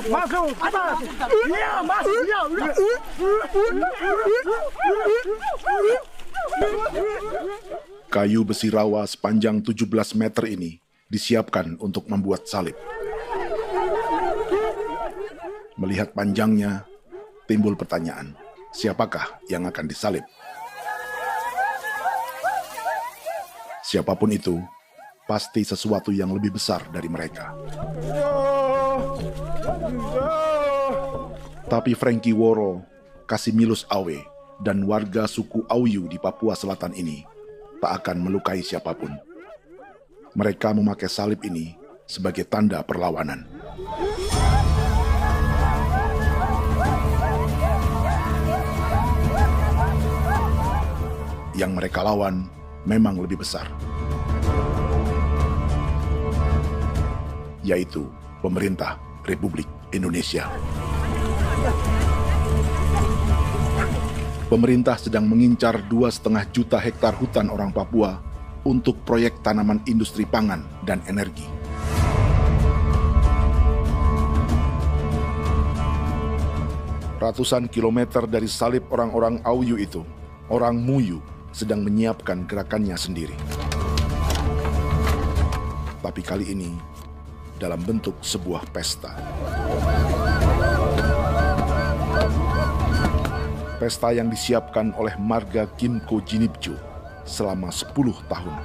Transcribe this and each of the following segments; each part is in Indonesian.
Masuk. Atas. Iya, masuk. Iya, udah. Kayu besi rawa sepanjang 17 meter ini disiapkan untuk membuat salib. Melihat panjangnya, timbul pertanyaan, siapakah yang akan disalib? Siapapun itu, pasti sesuatu yang lebih besar dari mereka. Tapi Frankie Woro, Casimilus Awe, dan warga suku Auyu di Papua Selatan ini tak akan melukai siapapun. Mereka memakai salib ini sebagai tanda perlawanan. Yang mereka lawan memang lebih besar, yaitu pemerintah Republik Indonesia. Pemerintah sedang mengincar 2,5 juta hektar hutan orang Papua untuk proyek tanaman industri pangan dan energi. Ratusan kilometer dari salib orang-orang Auyu itu, orang Muyu sedang menyiapkan gerakannya sendiri. Tapi kali ini dalam bentuk sebuah pesta. Pesta yang disiapkan oleh marga Kimco Jinibju selama 10 tahun.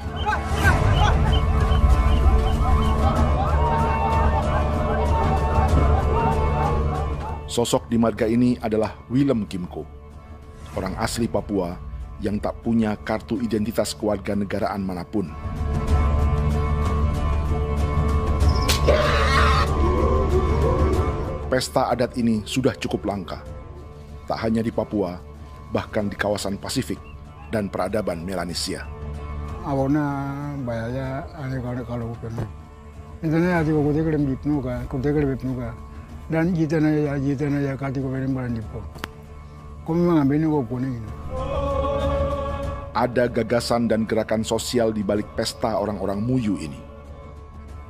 Sosok di marga ini adalah Willem Kimco, orang asli Papua yang tak punya kartu identitas kewarganegaraan manapun. Pesta adat ini sudah cukup langka. Tak hanya di Papua, bahkan di kawasan Pasifik dan peradaban Melanesia. Awalnya bayarnya kalau pernah. Internet aja kau deklar bipnuka, dan kita ya kati kau beri barang dipo. Kau memang ambil kau kuning. Ada gagasan dan gerakan sosial di balik pesta orang-orang Muyu ini.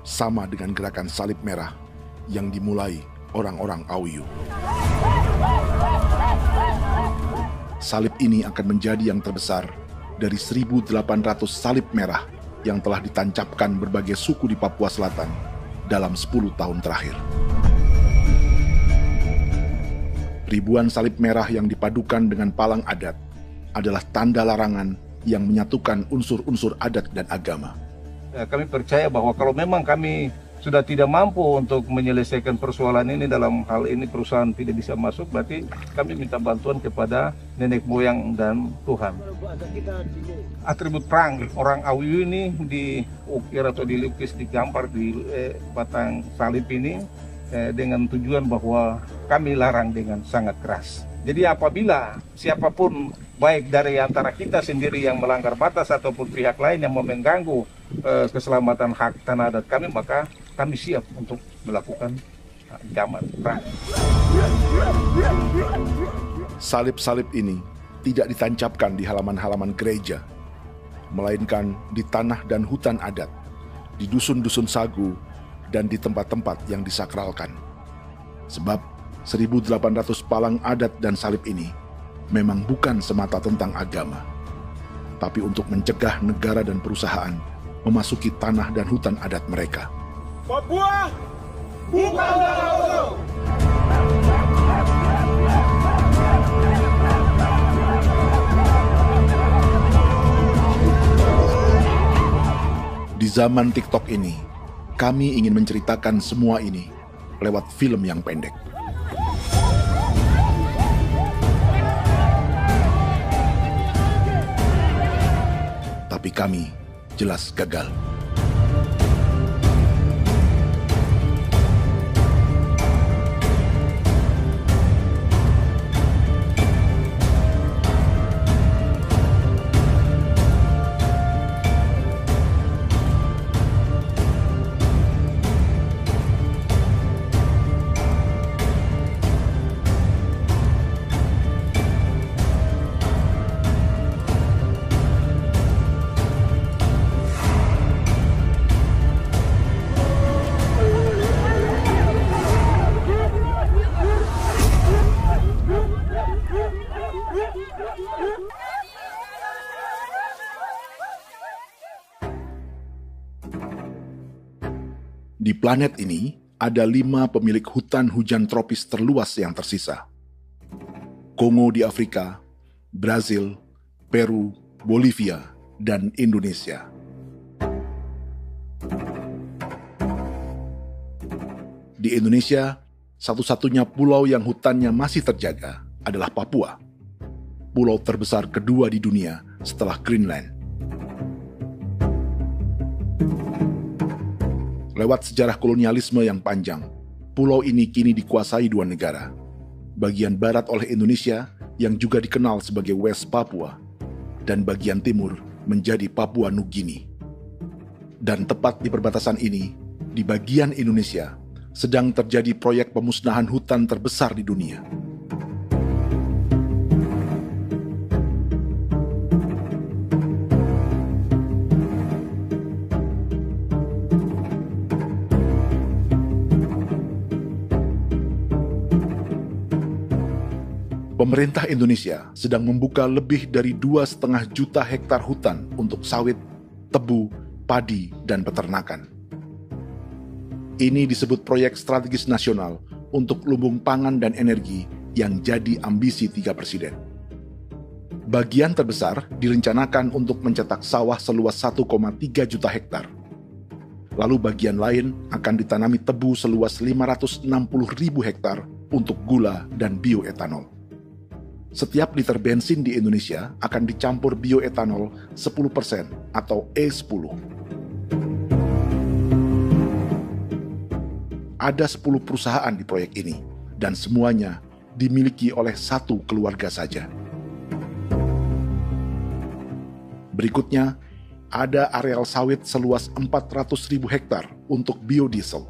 Sama dengan gerakan salib merah yang dimulai orang-orang Auyu. Salib ini akan menjadi yang terbesar dari 1.800 salib merah yang telah ditancapkan berbagai suku di Papua Selatan dalam 10 tahun terakhir. Ribuan salib merah yang dipadukan dengan palang adat adalah tanda larangan yang menyatukan unsur-unsur adat dan agama. Kami percaya bahwa kalau memang kami sudah tidak mampu untuk menyelesaikan persoalan ini, dalam hal ini perusahaan tidak bisa masuk, berarti kami minta bantuan kepada nenek moyang dan Tuhan. Atribut perang orang Auyu ini diukir atau dilukis, digambar di batang salib ini dengan tujuan bahwa kami larang dengan sangat keras. Jadi apabila siapapun, baik dari antara kita sendiri yang melanggar batas ataupun pihak lain yang mau mengganggu keselamatan hak tanah adat kami, maka kami siap untuk melakukan ancaman perang. Salib-salib ini tidak ditancapkan di halaman-halaman gereja, melainkan di tanah dan hutan adat, di dusun-dusun sagu, dan di tempat-tempat yang disakralkan. Sebab 1.800 palang adat dan salib ini memang bukan semata tentang agama, tapi untuk mencegah negara dan perusahaan memasuki tanah dan hutan adat mereka. Papua bukan tanah kosong. Di zaman TikTok ini, kami ingin menceritakan semua ini lewat film yang pendek. Tapi kami jelas gagal. Di planet ini, ada 5 pemilik hutan hujan tropis terluas yang tersisa. Kongo di Afrika, Brazil, Peru, Bolivia, dan Indonesia. Di Indonesia, satu-satunya pulau yang hutannya masih terjaga adalah Papua, pulau terbesar kedua di dunia setelah Greenland. Lewat sejarah kolonialisme yang panjang, pulau ini kini dikuasai 2 negara. Bagian barat oleh Indonesia yang juga dikenal sebagai West Papua, dan bagian timur menjadi Papua Nugini. Dan tepat di perbatasan ini, di bagian Indonesia, sedang terjadi proyek pemusnahan hutan terbesar di dunia. Pemerintah Indonesia sedang membuka lebih dari 2,5 juta hektar hutan untuk sawit, tebu, padi, dan peternakan. Ini disebut proyek strategis nasional untuk lumbung pangan dan energi yang jadi ambisi 3 presiden. Bagian terbesar direncanakan untuk mencetak sawah seluas 1,3 juta hektar. Lalu bagian lain akan ditanami tebu seluas 560.000 hektar untuk gula dan bioetanol. Setiap liter bensin di Indonesia akan dicampur bioetanol 10% atau E10. Ada 10 perusahaan di proyek ini, dan semuanya dimiliki oleh 1 keluarga saja. Berikutnya, ada areal sawit seluas 400.000 hektar untuk biodiesel.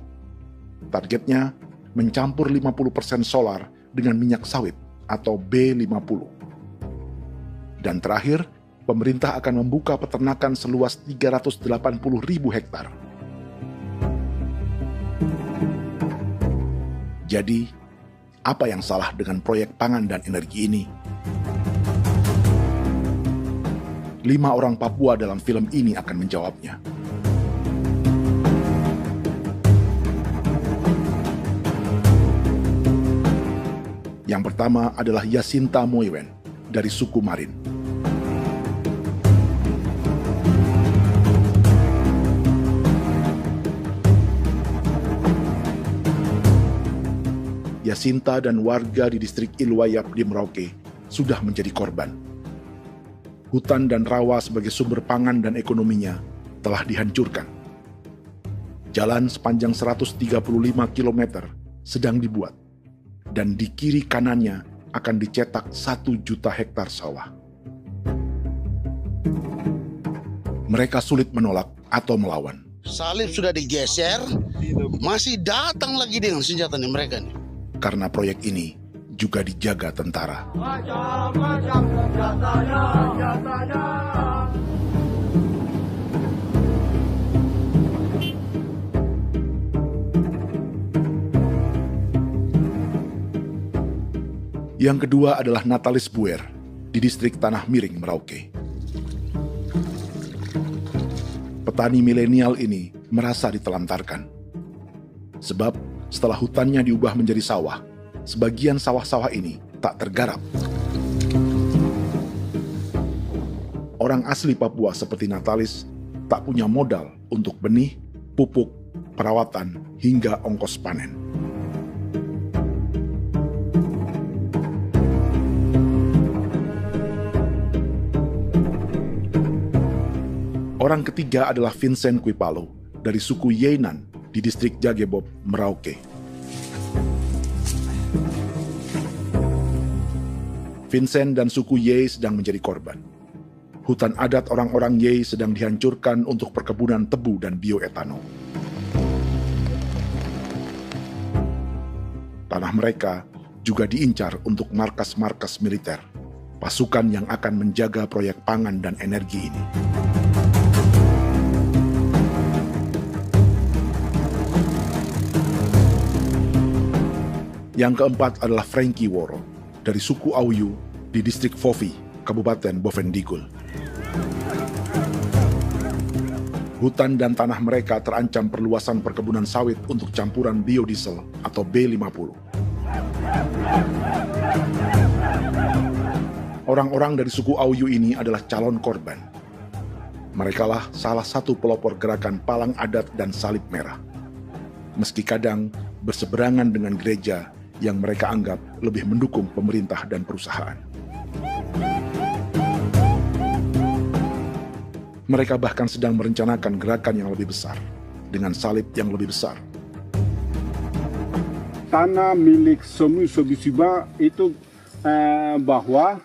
Targetnya mencampur 50% solar dengan minyak sawit atau B50. Dan terakhir, pemerintah akan membuka peternakan seluas 380.000 hektar. Jadi, apa yang salah dengan proyek pangan dan energi ini? 5 orang Papua dalam film ini akan menjawabnya. Yang pertama adalah Yasinta Moiwen dari suku Marin. Yasinta dan warga di distrik Ilwayap di Merauke sudah menjadi korban. Hutan dan rawa sebagai sumber pangan dan ekonominya telah dihancurkan. Jalan sepanjang 135 km sedang dibuat, dan di kiri kanannya akan dicetak 1 juta hektar sawah. Mereka sulit menolak atau melawan. Salib sudah digeser, masih datang lagi dengan senjata mereka nih. Karena proyek ini juga dijaga tentara. Macam-macam senjatanya. Yang kedua adalah Natalis Buer di distrik Tanah Miring, Merauke. Petani milenial ini merasa ditelantarkan. Sebab setelah hutannya diubah menjadi sawah, sebagian sawah-sawah ini tak tergarap. Orang asli Papua seperti Natalis tak punya modal untuk benih, pupuk, perawatan, hingga ongkos panen. Orang ketiga adalah Vincent Kuipalo dari suku Yenan di distrik Jagebob, Merauke. Vincent dan suku Ye sedang menjadi korban. Hutan adat orang-orang Ye sedang dihancurkan untuk perkebunan tebu dan bioetanol. Tanah mereka juga diincar untuk markas-markas militer, pasukan yang akan menjaga proyek pangan dan energi ini. Yang keempat adalah Frankie Woro dari suku Auyu di distrik Fofi, Kabupaten Bovendigul. Hutan dan tanah mereka terancam perluasan perkebunan sawit untuk campuran biodiesel atau B50. Orang-orang dari suku Auyu ini adalah calon korban. Merekalah salah satu pelopor gerakan Palang Adat dan Salib Merah. Meski kadang berseberangan dengan gereja yang mereka anggap lebih mendukung pemerintah dan perusahaan. Mereka bahkan sedang merencanakan gerakan yang lebih besar, dengan salib yang lebih besar. Tanah milik Somu Sobisiba itu bahwa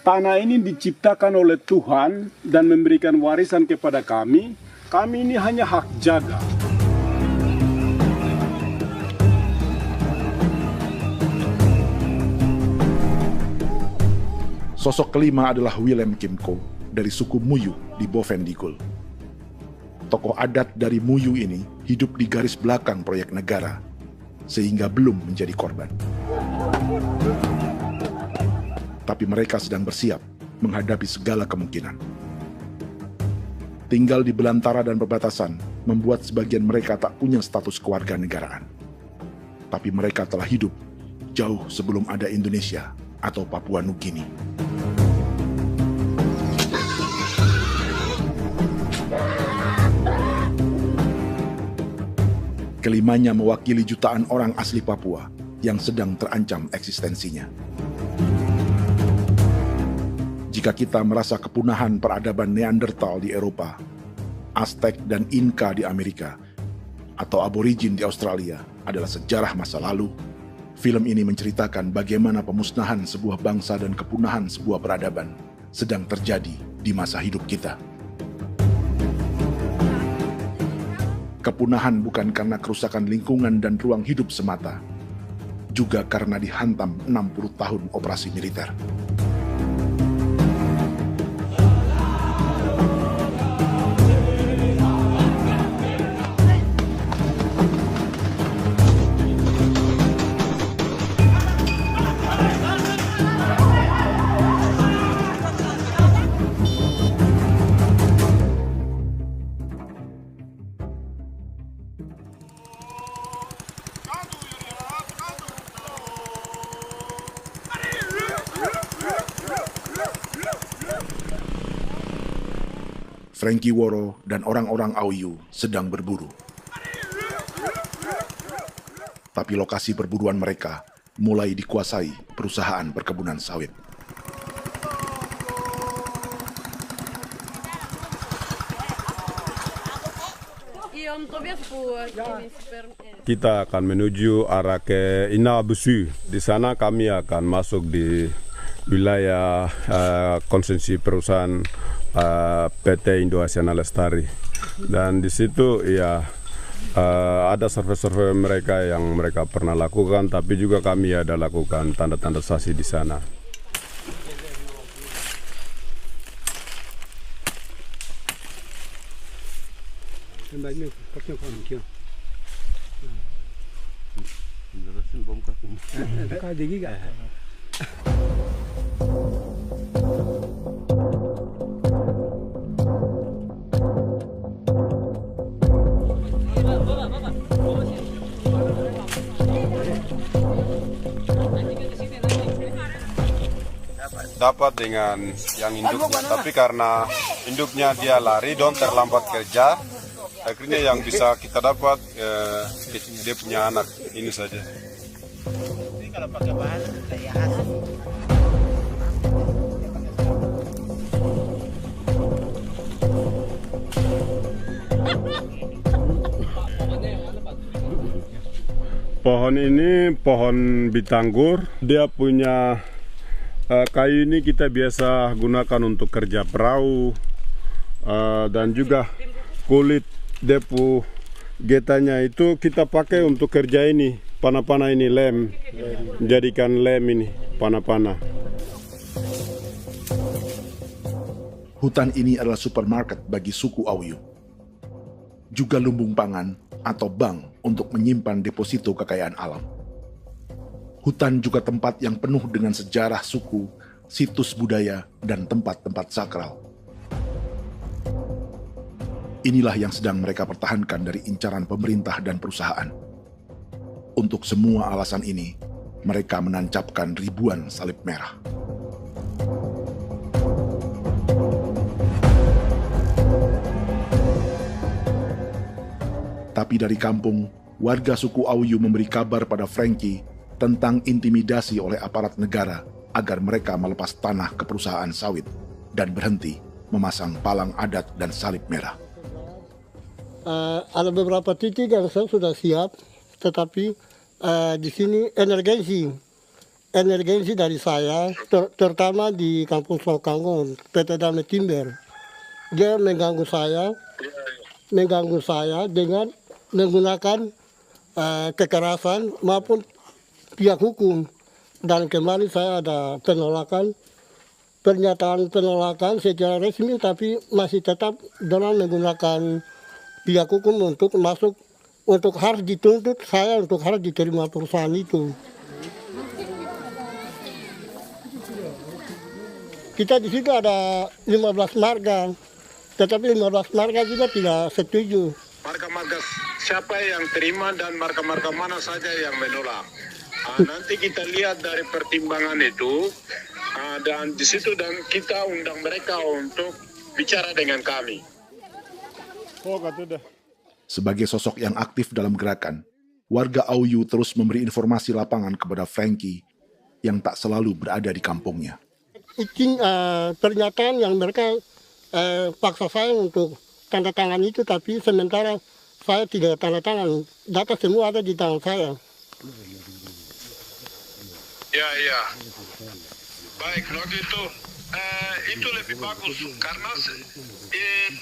tanah ini diciptakan oleh Tuhan dan memberikan warisan kepada kami. Kami ini hanya hak jaga. Sosok kelima adalah Willem Kimco dari suku Muyu di Bovendigul. Tokoh adat dari Muyu ini hidup di garis belakang proyek negara, sehingga belum menjadi korban. Tapi mereka sedang bersiap menghadapi segala kemungkinan. Tinggal di belantara dan perbatasan membuat sebagian mereka tak punya status kewarganegaraan. Tapi mereka telah hidup jauh sebelum ada Indonesia atau Papua Nugini. Kelimanya mewakili jutaan orang asli Papua yang sedang terancam eksistensinya. Jika kita merasa kepunahan peradaban Neanderthal di Eropa, Aztec dan Inca di Amerika, atau aborigin di Australia adalah sejarah masa lalu, film ini menceritakan bagaimana pemusnahan sebuah bangsa dan kepunahan sebuah peradaban sedang terjadi di masa hidup kita. Kepunahan bukan karena kerusakan lingkungan dan ruang hidup semata, juga karena dihantam 60 tahun operasi militer. Frankie Woro dan orang-orang Auyu sedang berburu. Tapi lokasi perburuan mereka mulai dikuasai perusahaan perkebunan sawit. Kita akan menuju arah ke Inabusu. Di sana kami akan masuk di wilayah konsesi perusahaan PT Indo Asiana Lestari, dan di situ ya ada survei-survei mereka yang mereka pernah lakukan, tapi juga kami ada lakukan tanda-tanda saksi di sana. Dapat dengan yang induknya, tapi karena induknya dia lari dan terlambat kerja, akhirnya yang bisa kita dapat dia punya anak ini saja. Kalau pakai bahan pohon ini pohon bitanggur, dia punya kayu ini kita biasa gunakan untuk kerja perahu, dan juga kulit depu getanya itu kita pakai untuk kerja ini, panah-panah ini lem, jadikan lem ini, panah-panah. Hutan ini adalah supermarket bagi suku Auyu. Juga lumbung pangan atau bank untuk menyimpan deposito kekayaan alam. Hutan juga tempat yang penuh dengan sejarah suku, situs budaya, dan tempat-tempat sakral. Inilah yang sedang mereka pertahankan dari incaran pemerintah dan perusahaan. Untuk semua alasan ini, mereka menancapkan ribuan salib merah. Tapi dari kampung, warga suku Auyu memberi kabar pada Frankie tentang intimidasi oleh aparat negara agar mereka melepas tanah ke perusahaan sawit dan berhenti memasang palang adat dan salib merah. Ada beberapa titik yang saya sudah siap, tetapi di sini emergensi dari saya, terutama di Kampung Sokangon, PT Damai Timber. Dia mengganggu saya dengan menggunakan kekerasan maupun pihak hukum. Dan kemarin saya ada pernyataan penolakan secara resmi, tapi masih tetap dengan menggunakan pihak hukum untuk masuk, untuk harus dituntut saya untuk harus diterima perusahaan itu. Kita di situ ada 15 marga, tetapi 15 marga juga tidak setuju. Marga-marga siapa yang terima dan marga-marga mana saja yang menolak. Nanti kita lihat dari pertimbangan itu, dan di situ dan kita undang mereka untuk bicara dengan kami. Sebagai sosok yang aktif dalam gerakan, warga Auyu terus memberi informasi lapangan kepada Frankie yang tak selalu berada di kampungnya. Izin pernyataan yang mereka paksa saya untuk tanda tangan itu, tapi sementara saya tidak tanda tangan. Data semua ada di tangan saya. Ya. Baik, kalau gitu itu lebih bagus karena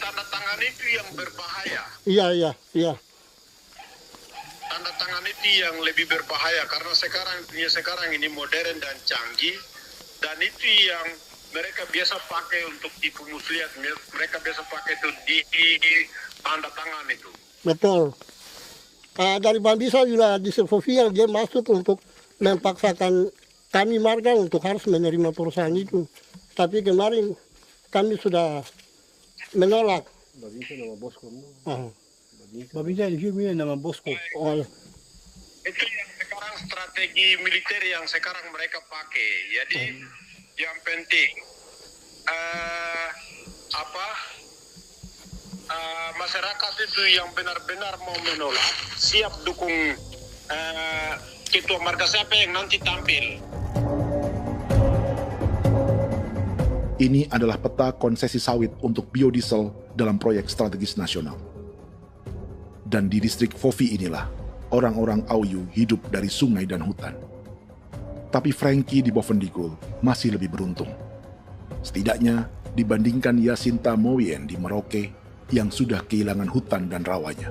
tanda tangan itu yang berbahaya. Iya. Tanda tangan itu yang lebih berbahaya karena sekarang ini modern dan canggih, dan itu yang mereka biasa pakai untuk tipu muslihat. Mereka biasa pakai itu di tanda tangan itu. Betul. Dari Bambisa juga di Sofia dia masuk untuk memaksakan kami marga untuk harus menerima perusahaan itu. Tapi kemarin kami sudah menolak. Babisa nama bosku. Babisa di sini nama bosku. Itu yang sekarang strategi militer yang sekarang mereka pakai. Jadi yang penting masyarakat itu yang benar-benar mau menolak siap dukung ketua marga siapa yang nanti tampil. Ini adalah peta konsesi sawit untuk biodiesel dalam proyek strategis nasional. Dan di distrik Fofi inilah, orang-orang Auyu hidup dari sungai dan hutan. Tapi Frankie di Bovendigul masih lebih beruntung. Setidaknya dibandingkan Yasinta Moyen di Merauke yang sudah kehilangan hutan dan rawanya.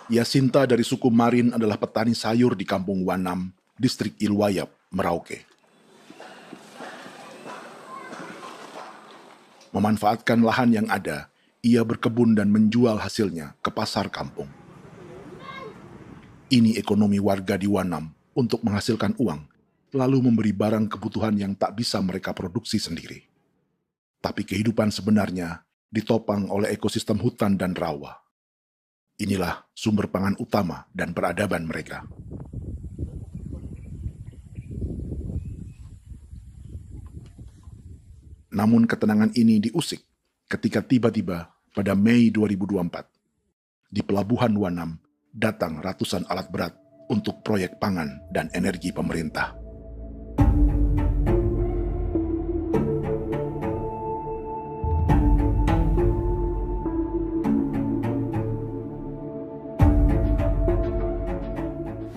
Yasinta dari suku Marin adalah petani sayur di Kampung Wanam, distrik Ilwayap, Merauke. Memanfaatkan lahan yang ada, ia berkebun dan menjual hasilnya ke pasar kampung. Ini ekonomi warga di Wanam untuk menghasilkan uang, lalu memberi barang kebutuhan yang tak bisa mereka produksi sendiri. Tapi kehidupan sebenarnya ditopang oleh ekosistem hutan dan rawa. Inilah sumber pangan utama dan peradaban mereka. Namun ketenangan ini diusik ketika tiba-tiba pada Mei 2024, di Pelabuhan Wanam datang ratusan alat berat untuk proyek pangan dan energi pemerintah.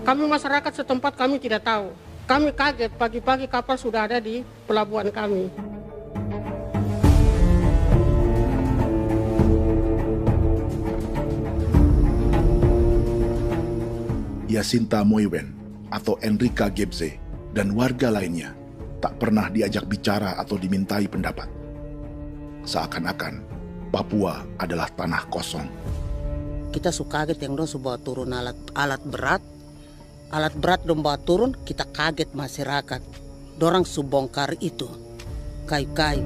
Kami masyarakat setempat kami tidak tahu. Kami kaget pagi-pagi kapal sudah ada di pelabuhan kami. Yasinta Moywen atau Enrika Gebze dan warga lainnya tak pernah diajak bicara atau dimintai pendapat. Seakan-akan Papua adalah tanah kosong. Kita suka kaget yang dong bawa turun alat berat dong bawa turun, kita kaget masyarakat. Dorang subongkar itu kayu-kayu.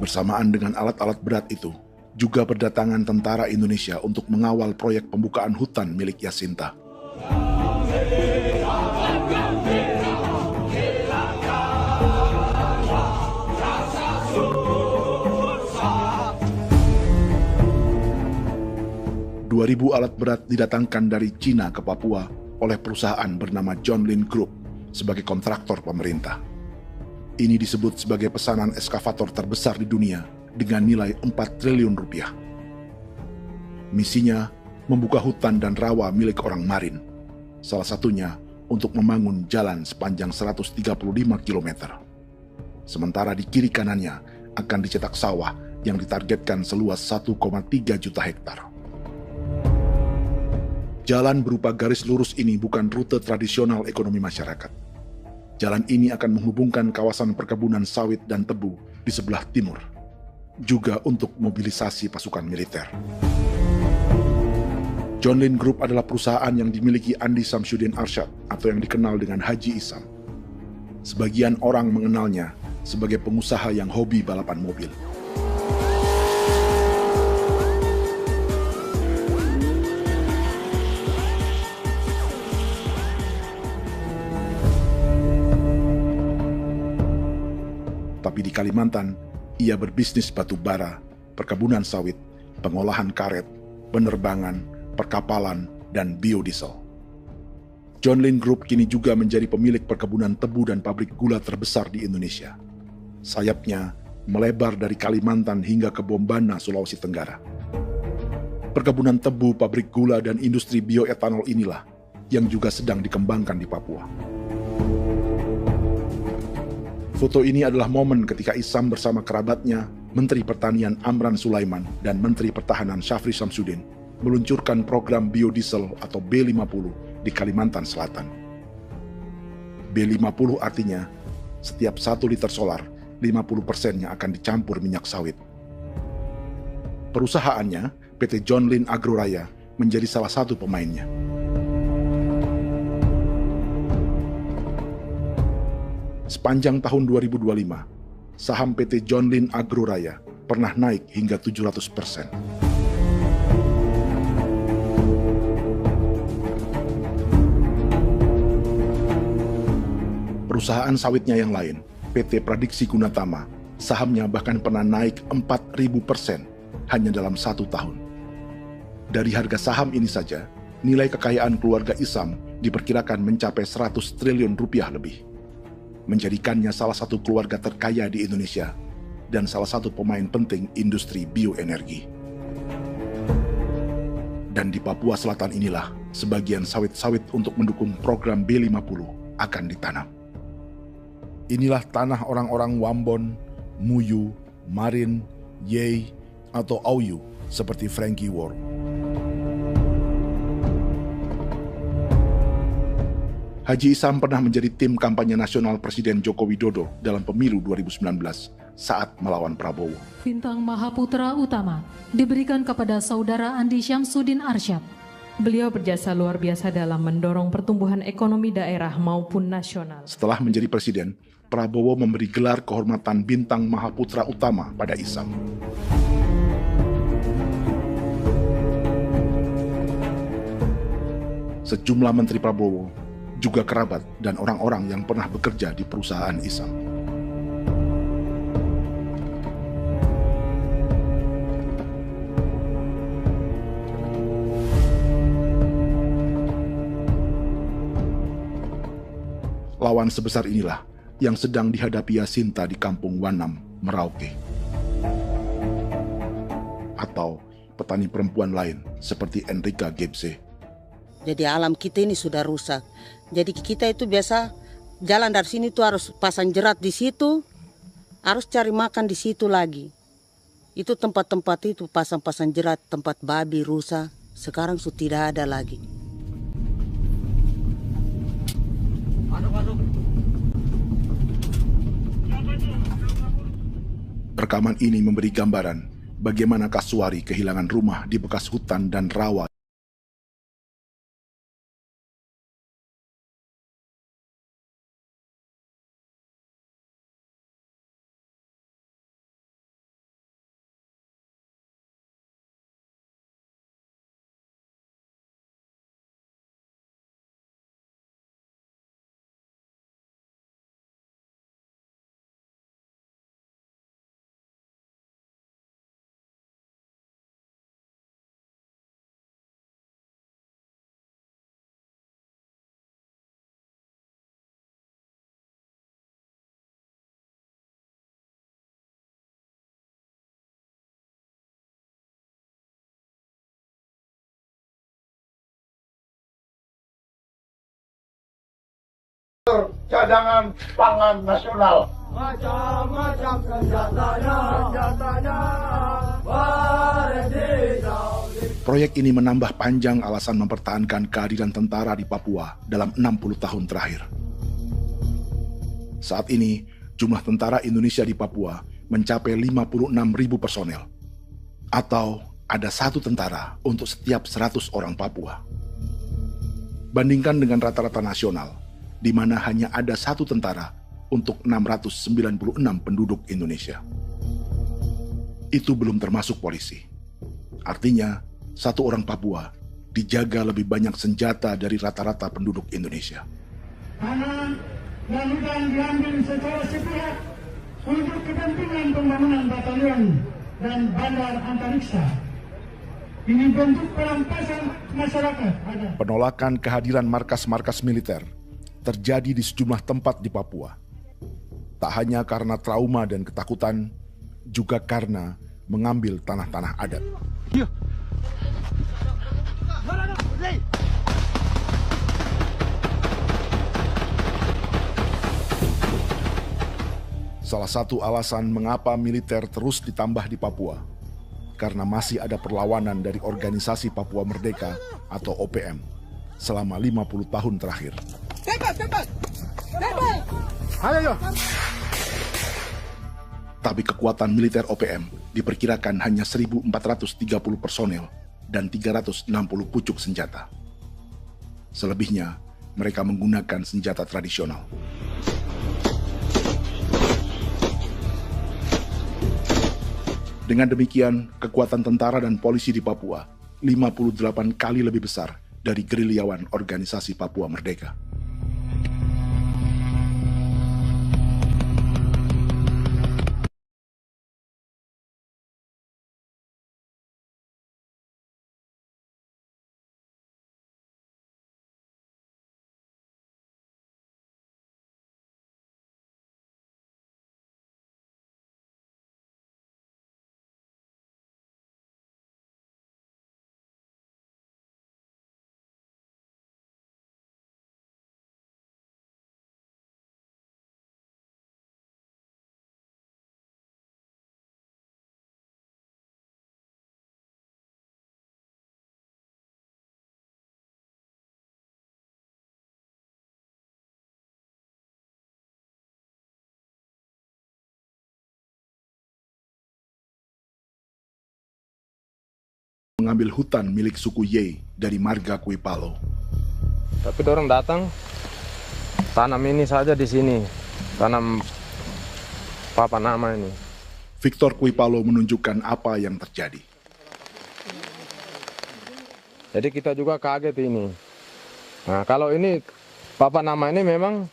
Bersamaan dengan alat-alat berat itu, juga berdatangan tentara Indonesia untuk mengawal proyek pembukaan hutan milik Jacinta. Ribu alat berat didatangkan dari Cina ke Papua oleh perusahaan bernama John Lin Group sebagai kontraktor pemerintah. Ini disebut sebagai pesanan eskavator terbesar di dunia dengan nilai 4 triliun rupiah. Misinya membuka hutan dan rawa milik orang Marin, salah satunya untuk membangun jalan sepanjang 135 km. Sementara di kiri kanannya akan dicetak sawah yang ditargetkan seluas 1,3 juta hektar. Jalan berupa garis lurus ini bukan rute tradisional ekonomi masyarakat. Jalan ini akan menghubungkan kawasan perkebunan sawit dan tebu di sebelah timur, juga untuk mobilisasi pasukan militer. John Lin Group adalah perusahaan yang dimiliki Andi Samsudin Arsyad atau yang dikenal dengan Haji Isam. Sebagian orang mengenalnya sebagai pengusaha yang hobi balapan mobil. Tapi di Kalimantan, ia berbisnis batu bara, perkebunan sawit, pengolahan karet, penerbangan, perkapalan, dan biodiesel. John Lin Group kini juga menjadi pemilik perkebunan tebu dan pabrik gula terbesar di Indonesia. Sayapnya melebar dari Kalimantan hingga ke Bombana, Sulawesi Tenggara. Perkebunan tebu, pabrik gula, dan industri bioetanol inilah yang juga sedang dikembangkan di Papua. Foto ini adalah momen ketika Isam bersama kerabatnya, Menteri Pertanian Amran Sulaiman dan Menteri Pertahanan Syafri Samsudin meluncurkan program biodiesel atau B50 di Kalimantan Selatan. B50 artinya setiap 1 liter solar, 50%-nya akan dicampur minyak sawit. Perusahaannya, PT John Lin Agroraya, menjadi salah satu pemainnya. Sepanjang tahun 2025, saham PT John Lin Agroraya pernah naik hingga 700%. Perusahaan sawitnya yang lain, PT Pradiksi Gunatama, sahamnya bahkan pernah naik 4.000% hanya dalam 1 tahun. Dari harga saham ini saja, nilai kekayaan keluarga Isam diperkirakan mencapai 100 triliun rupiah lebih, menjadikannya salah satu keluarga terkaya di Indonesia dan salah satu pemain penting industri bioenergi. Dan di Papua Selatan inilah sebagian sawit-sawit untuk mendukung program B50 akan ditanam. Inilah tanah orang-orang Wambon, Muyu, Marin, Yei, atau Auyu seperti Frankie Ward. Haji Isam pernah menjadi tim kampanye nasional Presiden Joko Widodo dalam pemilu 2019 saat melawan Prabowo. Bintang Mahaputra Utama diberikan kepada Saudara Andi Syamsuddin Arsyad. Beliau berjasa luar biasa dalam mendorong pertumbuhan ekonomi daerah maupun nasional. Setelah menjadi presiden, Prabowo memberi gelar kehormatan Bintang Mahaputra Utama pada Isam. Sejumlah menteri Prabowo, juga kerabat dan orang-orang yang pernah bekerja di perusahaan Isam. Lawan sebesar inilah yang sedang dihadapi Jacinta di kampung Wanam, Merauke. Atau petani perempuan lain seperti Enrika Gebze. Jadi alam kita ini sudah rusak. Jadi kita itu biasa jalan dari sini tuh harus pasang jerat di situ, harus cari makan di situ lagi. Itu tempat-tempat itu pasang-pasang jerat, tempat babi, rusa, sekarang sudah tidak ada lagi. Rekaman ini memberi gambaran bagaimana Kasuari kehilangan rumah di bekas hutan dan rawa. Cadangan pangan nasional. Macam-macam senjatanya, Proyek ini menambah panjang alasan mempertahankan kehadiran tentara di Papua dalam 60 tahun terakhir. Saat ini, jumlah tentara Indonesia di Papua mencapai 56.000 personel. Atau ada 1 tentara untuk setiap 100 orang Papua. Bandingkan dengan rata-rata nasional, di mana hanya ada 1 tentara untuk 696 penduduk Indonesia. Itu belum termasuk polisi. Artinya, 1 orang Papua dijaga lebih banyak senjata dari rata-rata penduduk Indonesia. Tanah dan hutan diambil secara sepihak untuk kepentingan pembangunan batalion dan bandar antariksa. Ini bentuk perampasan masyarakat. Penolakan kehadiran markas-markas militer terjadi di sejumlah tempat di Papua. Tak hanya karena trauma dan ketakutan, juga karena mengambil tanah-tanah adat. Salah satu alasan mengapa militer terus ditambah di Papua, karena masih ada perlawanan dari Organisasi Papua Merdeka atau OPM selama 50 tahun terakhir. Tapi kekuatan militer OPM diperkirakan hanya 1.430 personel dan 360 pucuk senjata. Selebihnya, mereka menggunakan senjata tradisional. Dengan demikian, kekuatan tentara dan polisi di Papua 58 kali lebih besar dari gerilyawan Organisasi Papua Merdeka. Mengambil hutan milik suku Ye dari marga Kuipalo. Tapi orang datang tanam ini saja di sini, tanam papan nama ini. Victor Kuipalo menunjukkan apa yang terjadi. Jadi kita juga kaget ini. Nah, kalau ini papan nama ini memang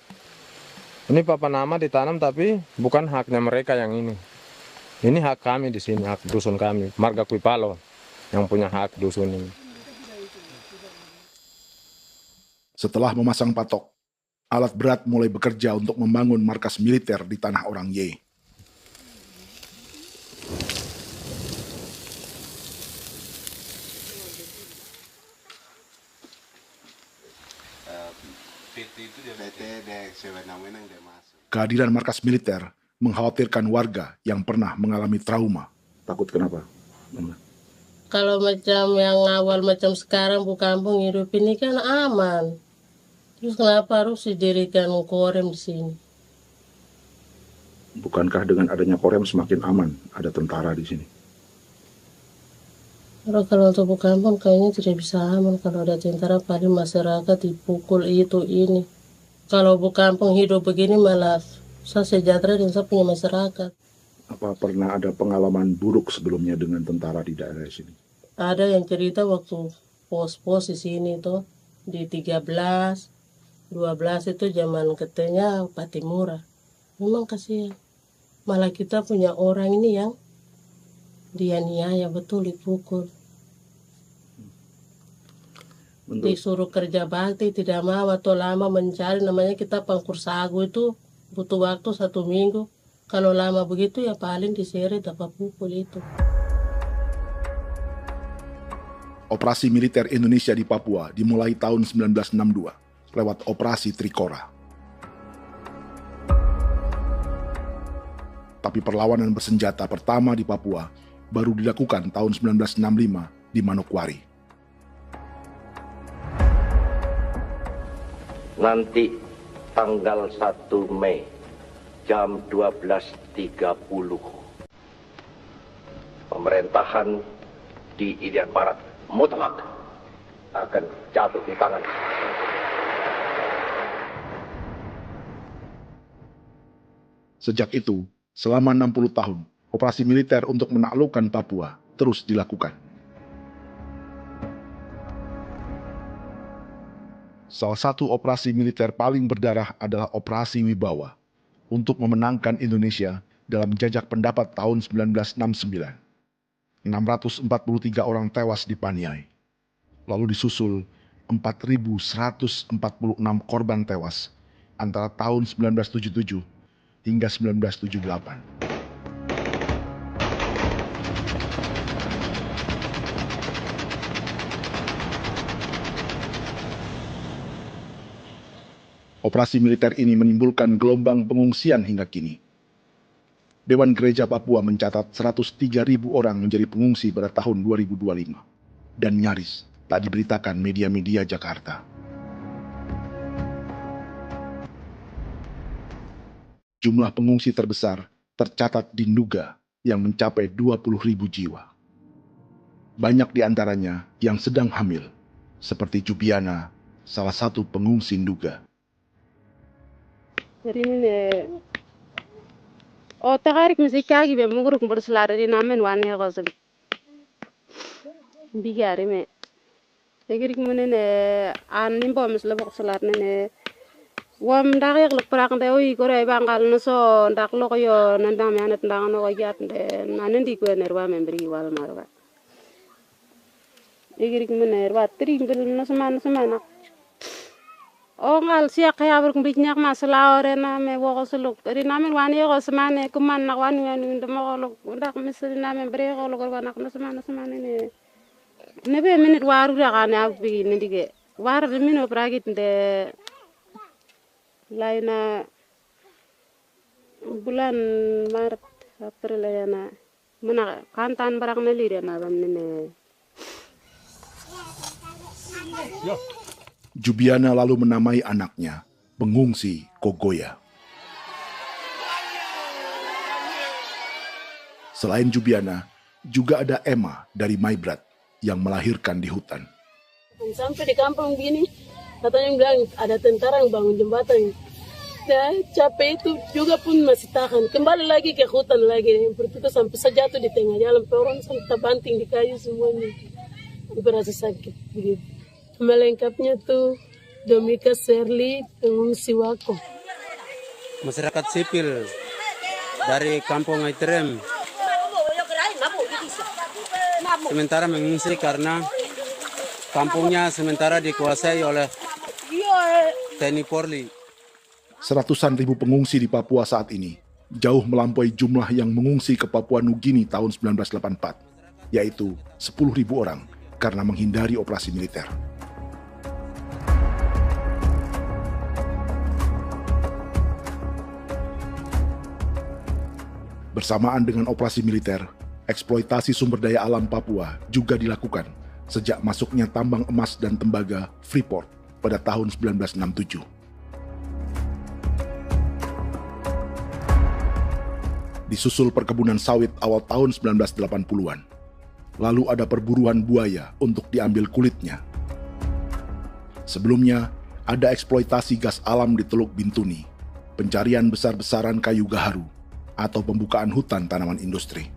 ini papan nama ditanam tapi bukan haknya mereka yang ini. Ini hak kami di sini, hak dusun kami, marga Kuipalo yang punya hak dusun ini. Setelah memasang patok, alat berat mulai bekerja untuk membangun markas militer di tanah orang Ye. Kehadiran markas militer mengkhawatirkan warga yang pernah mengalami trauma. Takut kenapa? Kalau macam yang awal macam sekarang bu kampung hidup ini kan aman. Terus kenapa harus didirikan korem di sini? Bukankah dengan adanya Korem semakin aman ada tentara di sini? Kalau untuk kampung kayaknya tidak bisa aman kalau ada tentara, paling masyarakat dipukul itu ini. Kalau kampung hidup begini malah saya sejahtera dan saya punya masyarakat. Apa pernah ada pengalaman buruk sebelumnya dengan tentara di daerah sini? Ada yang cerita waktu pos-pos di sini tuh di 13, 12 itu zaman katanya Patimura. Memang kasihan. Malah kita punya orang ini yang dianiaya betul, dipukul. Disuruh kerja bakti tidak mau atau lama mencari, namanya kita pangkur sagu itu butuh waktu 1 minggu. Kalau lama begitu ya paling diseret dapat pukul itu. Operasi militer Indonesia di Papua dimulai tahun 1962 lewat Operasi Trikora. Tapi perlawanan bersenjata pertama di Papua baru dilakukan tahun 1965 di Manokwari. Nanti tanggal 1 Mei jam 12.30 pemerintahan di Irian Barat mutlak akan jatuh di tangan. Sejak itu, selama 60 tahun, operasi militer untuk menaklukkan Papua terus dilakukan. Salah satu operasi militer paling berdarah adalah Operasi Wibawa untuk memenangkan Indonesia dalam jajak pendapat tahun 1969. 643 orang tewas di Paniai. Lalu disusul 4.146 korban tewas antara tahun 1977 hingga 1978. Operasi militer ini menimbulkan gelombang pengungsian hingga kini. Dewan Gereja Papua mencatat 103.000 orang menjadi pengungsi pada tahun 2025 dan nyaris tak diberitakan media-media Jakarta. Jumlah pengungsi terbesar tercatat di Nduga yang mencapai 20.000 jiwa. Banyak di antaranya yang sedang hamil, seperti Jubiana, salah satu pengungsi Nduga. Jadi ini tagarik musika gibi muguruk berselari di namen wani gosel bigari me tegirik munene an nimbo misle bokselar nene wam dagek lek prak de oi gore bangal no so ndak lo yo nandam yanet ndang no yat de nanendi ko nerwa membri wal marwa tegirik munene wa tri ngel no semana ngal siya kaya berkumpit nyak masalah orena me wokosuluk dari namen wani ko semane kuman nak wani ndemo ko ndak misali namen bre ko lo nak no semana ne be minit waru da kana bi ndige war de mino pragit de laina bulan Maret April yana mana kantan barang neli na bamne. Jubiana lalu menamai anaknya pengungsi Kogoya. Selain Jubiana, juga ada Emma dari Maibrat yang melahirkan di hutan. Sampai di kampung gini, katanya bilang ada tentara yang bangun jembatan. Dan capek itu juga pun masih tahan. Kembali lagi ke hutan lagi. Itu sampai sejatuh di tengah jalan. Orang sampai terbanting di kayu semuanya. Berasa sakit begitu. Melengkapnya tuh Domika Serli, pengungsi Wako. Masyarakat sipil dari Kampung Aitrem sementara mengungsi karena kampungnya sementara dikuasai oleh TNI Polri. Seratusan ribu pengungsi di Papua saat ini jauh melampaui jumlah yang mengungsi ke Papua Nugini tahun 1984, yaitu 10.000 orang karena menghindari operasi militer. Bersamaan dengan operasi militer, eksploitasi sumber daya alam Papua juga dilakukan sejak masuknya tambang emas dan tembaga Freeport pada tahun 1967. Disusul perkebunan sawit awal tahun 1980-an. Lalu ada perburuan buaya untuk diambil kulitnya. Sebelumnya, ada eksploitasi gas alam di Teluk Bintuni, pencarian besar-besaran kayu gaharu, atau pembukaan hutan tanaman industri.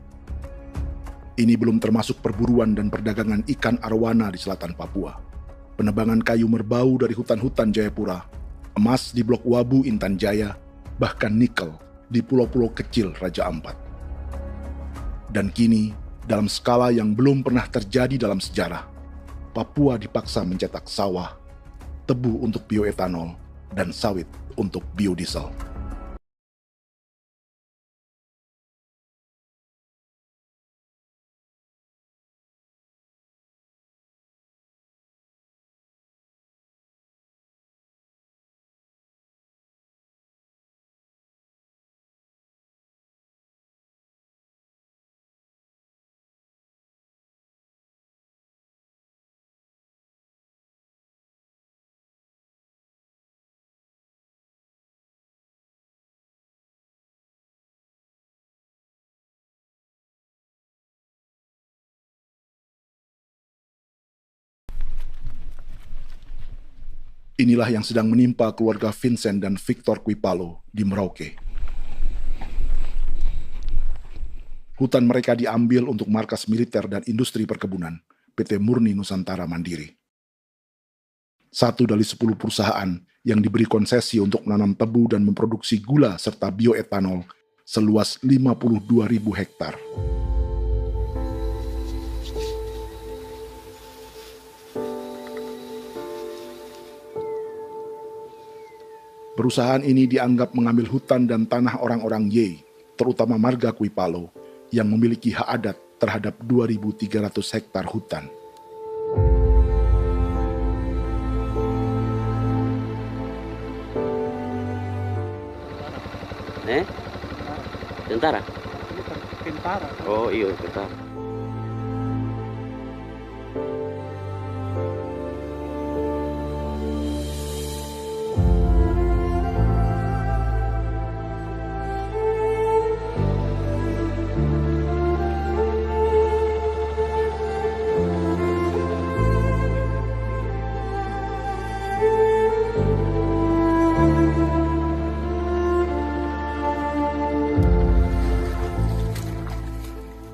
Ini belum termasuk perburuan dan perdagangan ikan arwana di selatan Papua, penebangan kayu merbau dari hutan-hutan Jayapura, emas di Blok Wabu Intan Jaya, bahkan nikel di pulau-pulau kecil Raja Ampat. Dan kini, dalam skala yang belum pernah terjadi dalam sejarah, Papua dipaksa mencetak sawah, tebu untuk bioetanol, dan sawit untuk biodiesel. Inilah yang sedang menimpa keluarga Vincent dan Victor Kuipalo di Merauke. Hutan mereka diambil untuk markas militer dan industri perkebunan, PT Murni Nusantara Mandiri. 1 dari 10 perusahaan yang diberi konsesi untuk menanam tebu dan memproduksi gula serta bioetanol seluas 52.000 hektar. Perusahaan ini dianggap mengambil hutan dan tanah orang-orang Ye, terutama marga Kuipalo, yang memiliki hak adat terhadap 2.300 hektar hutan. Tentara? Tentara. Oh iya, tentara.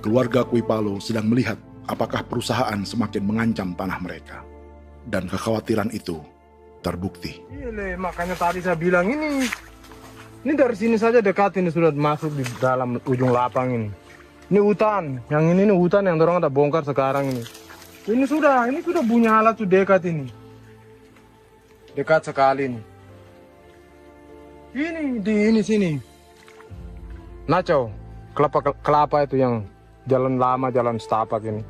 Keluarga Kuipalo sedang melihat apakah perusahaan semakin mengancam tanah mereka. Dan kekhawatiran itu terbukti. Iya, makanya tadi saya bilang ini dari sini saja dekat ini sudah masuk di dalam ujung lapang ini. Ini hutan, yang ini hutan yang orang ada bongkar sekarang ini. Ini sudah punya alat sudah dekat ini. Dekat sekali ini. Ini sini. Nacau, kelapa itu yang jalan lama, jalan setapak ini.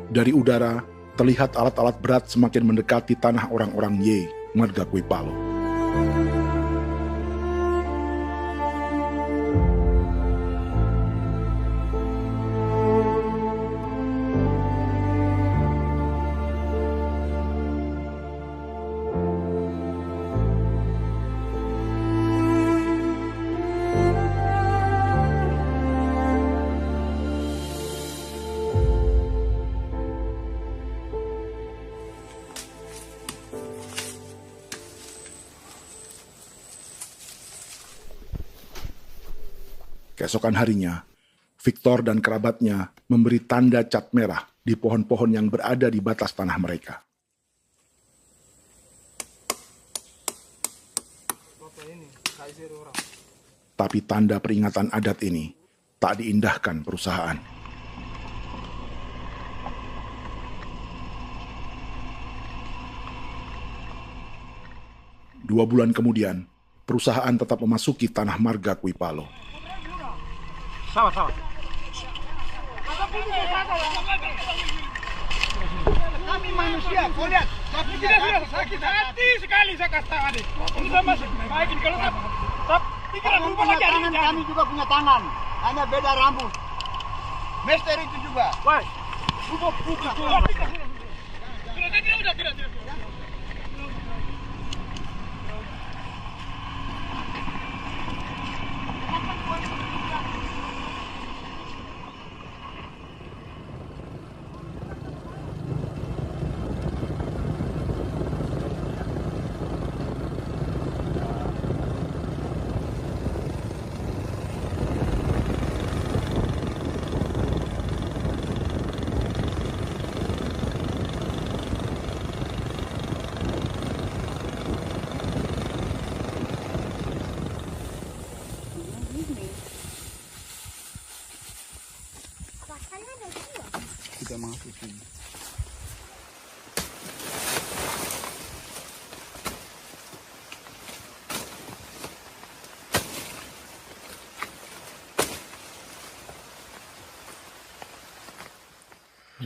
Dari udara, terlihat alat-alat berat semakin mendekati tanah orang-orang Ye, marga Kuipalo. Keesokan harinya, Victor dan kerabatnya memberi tanda cat merah di pohon-pohon yang berada di batas tanah mereka. Tapi tanda peringatan adat ini tak diindahkan perusahaan. Dua bulan kemudian, perusahaan tetap memasuki tanah marga Kuipalo. Sama. Kami manusia, kau lihat. Tapi kita sudah sakit hati sekali saya kata adik. Ini sama baik ini kalau kita berubah lagi tangan, kami juga punya tangan. Hanya beda rambut. Mister itu juga. Wah. Buka. Tidak.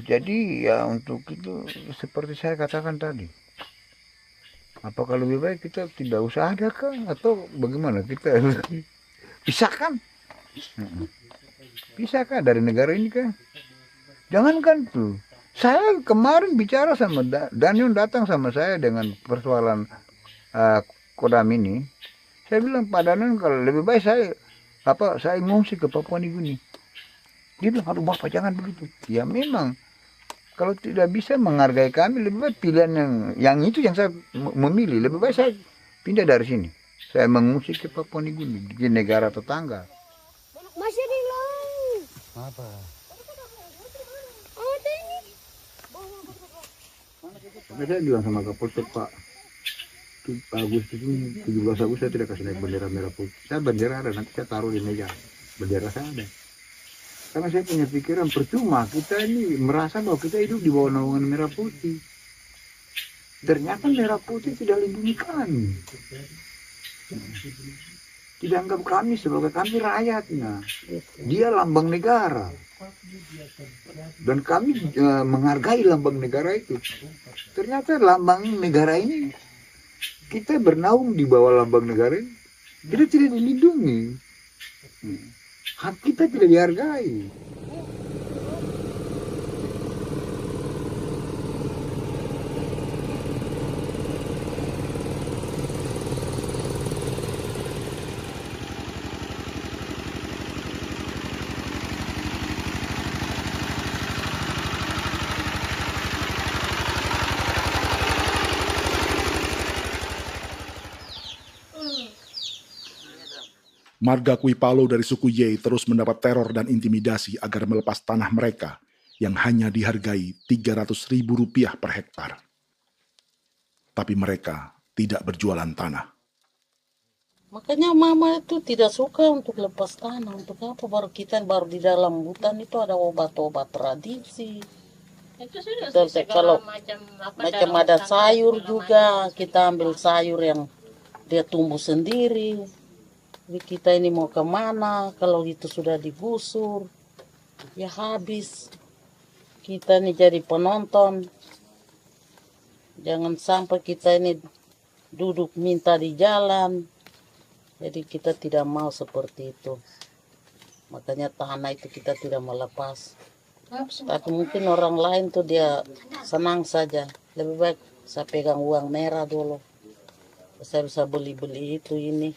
Jadi ya untuk itu seperti saya katakan tadi, apakah lebih baik kita tidak usah ada kah atau bagaimana, kita pisahkan, pisahkan dari negara ini kah? Jangankan tuh, saya kemarin bicara sama Daniel, datang sama saya dengan persoalan Kodam ini. Saya bilang, Pak Daniel, kalau lebih baik saya ngungsi ke Papua Nugini. Dia bilang, aduh Bapak jangan begitu. Ya memang, kalau tidak bisa menghargai kami, lebih baik pilihan yang itu yang saya memilih. Lebih baik saya pindah dari sini. Saya mengungsi ke Papua Nugini, di negara tetangga. Masih di laut. Apa? Saya bilang sama Kapolsek, Pak, Agustus ini, 17 Agustus saya tidak kasih naik bendera merah putih. Saya bendera ada, nanti saya taruh di meja. Bendera saya ada. Karena saya punya pikiran percuma kita ini merasa bahwa kita hidup di bawah naungan merah putih. Ternyata merah putih tidak lindungi kami. Tidak anggap kami sebagai kami rakyatnya. Dia lambang negara. Dan kami menghargai lambang negara itu. Ternyata lambang negara ini, kita bernaung di bawah lambang negara ini, kita tidak dilindungi. Hak kita tidak dihargai. Marga Kuipalo dari suku Ye terus mendapat teror dan intimidasi agar melepas tanah mereka yang hanya dihargai Rp300.000 per hektar. Tapi mereka tidak berjualan tanah. Makanya mama itu tidak suka untuk lepas tanah. Untuk apa? Baru di dalam hutan itu ada obat-obat tradisi. Itu sudah Kalau macam ada sayur juga, kita ambil sayur yang dia tumbuh sendiri. Jadi kita ini mau kemana, kalau itu sudah digusur, ya habis. Kita ini jadi penonton. Jangan sampai kita ini duduk minta di jalan. Jadi kita tidak mau seperti itu. Makanya tanah itu kita tidak melepas. Tapi mungkin orang lain tuh dia senang saja. Lebih baik saya pegang uang merah dulu. Saya bisa beli-beli itu ini.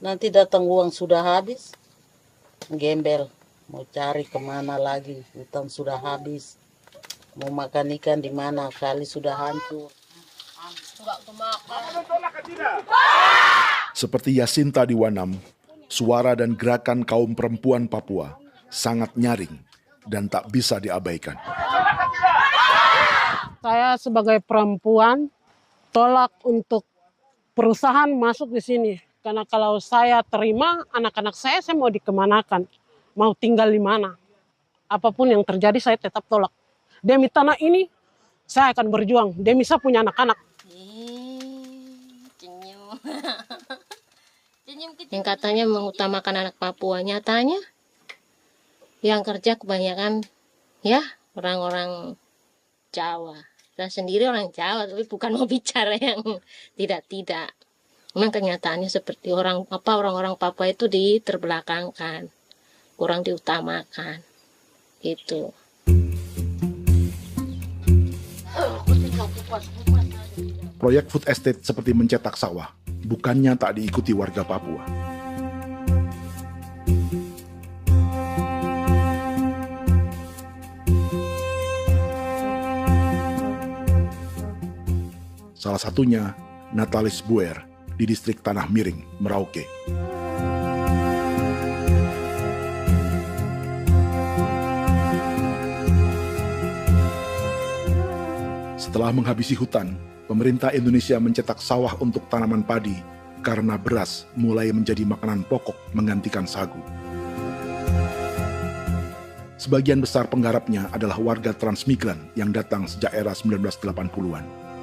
Nanti datang uang sudah habis, gembel, mau cari kemana lagi, hutan sudah habis, mau makan ikan di mana, kali sudah hancur. Seperti Yasinta di Wanam, suara dan gerakan kaum perempuan Papua sangat nyaring dan tak bisa diabaikan. Saya sebagai perempuan tolak untuk perusahaan masuk di sini. Karena kalau saya terima anak-anak saya mau dikemanakan, mau tinggal di mana. Apapun yang terjadi saya tetap tolak. Demi tanah ini saya akan berjuang, demi saya punya anak-anak. Yang katanya mengutamakan anak Papua, nyatanya yang kerja kebanyakan ya orang-orang Jawa. Dan sendiri orang Jawa, tapi bukan mau bicara yang tidak-tidak. Memang kenyataannya seperti orang-orang Papua itu diterbelakangkan, kurang diutamakan, gitu. Proyek food estate seperti mencetak sawah, bukannya tak diikuti warga Papua. Salah satunya Natalis Buer di distrik Tanah Miring, Merauke. Setelah menghabisi hutan, pemerintah Indonesia mencetak sawah untuk tanaman padi karena beras mulai menjadi makanan pokok menggantikan sagu. Sebagian besar penggarapnya adalah warga transmigran yang datang sejak era 1980-an.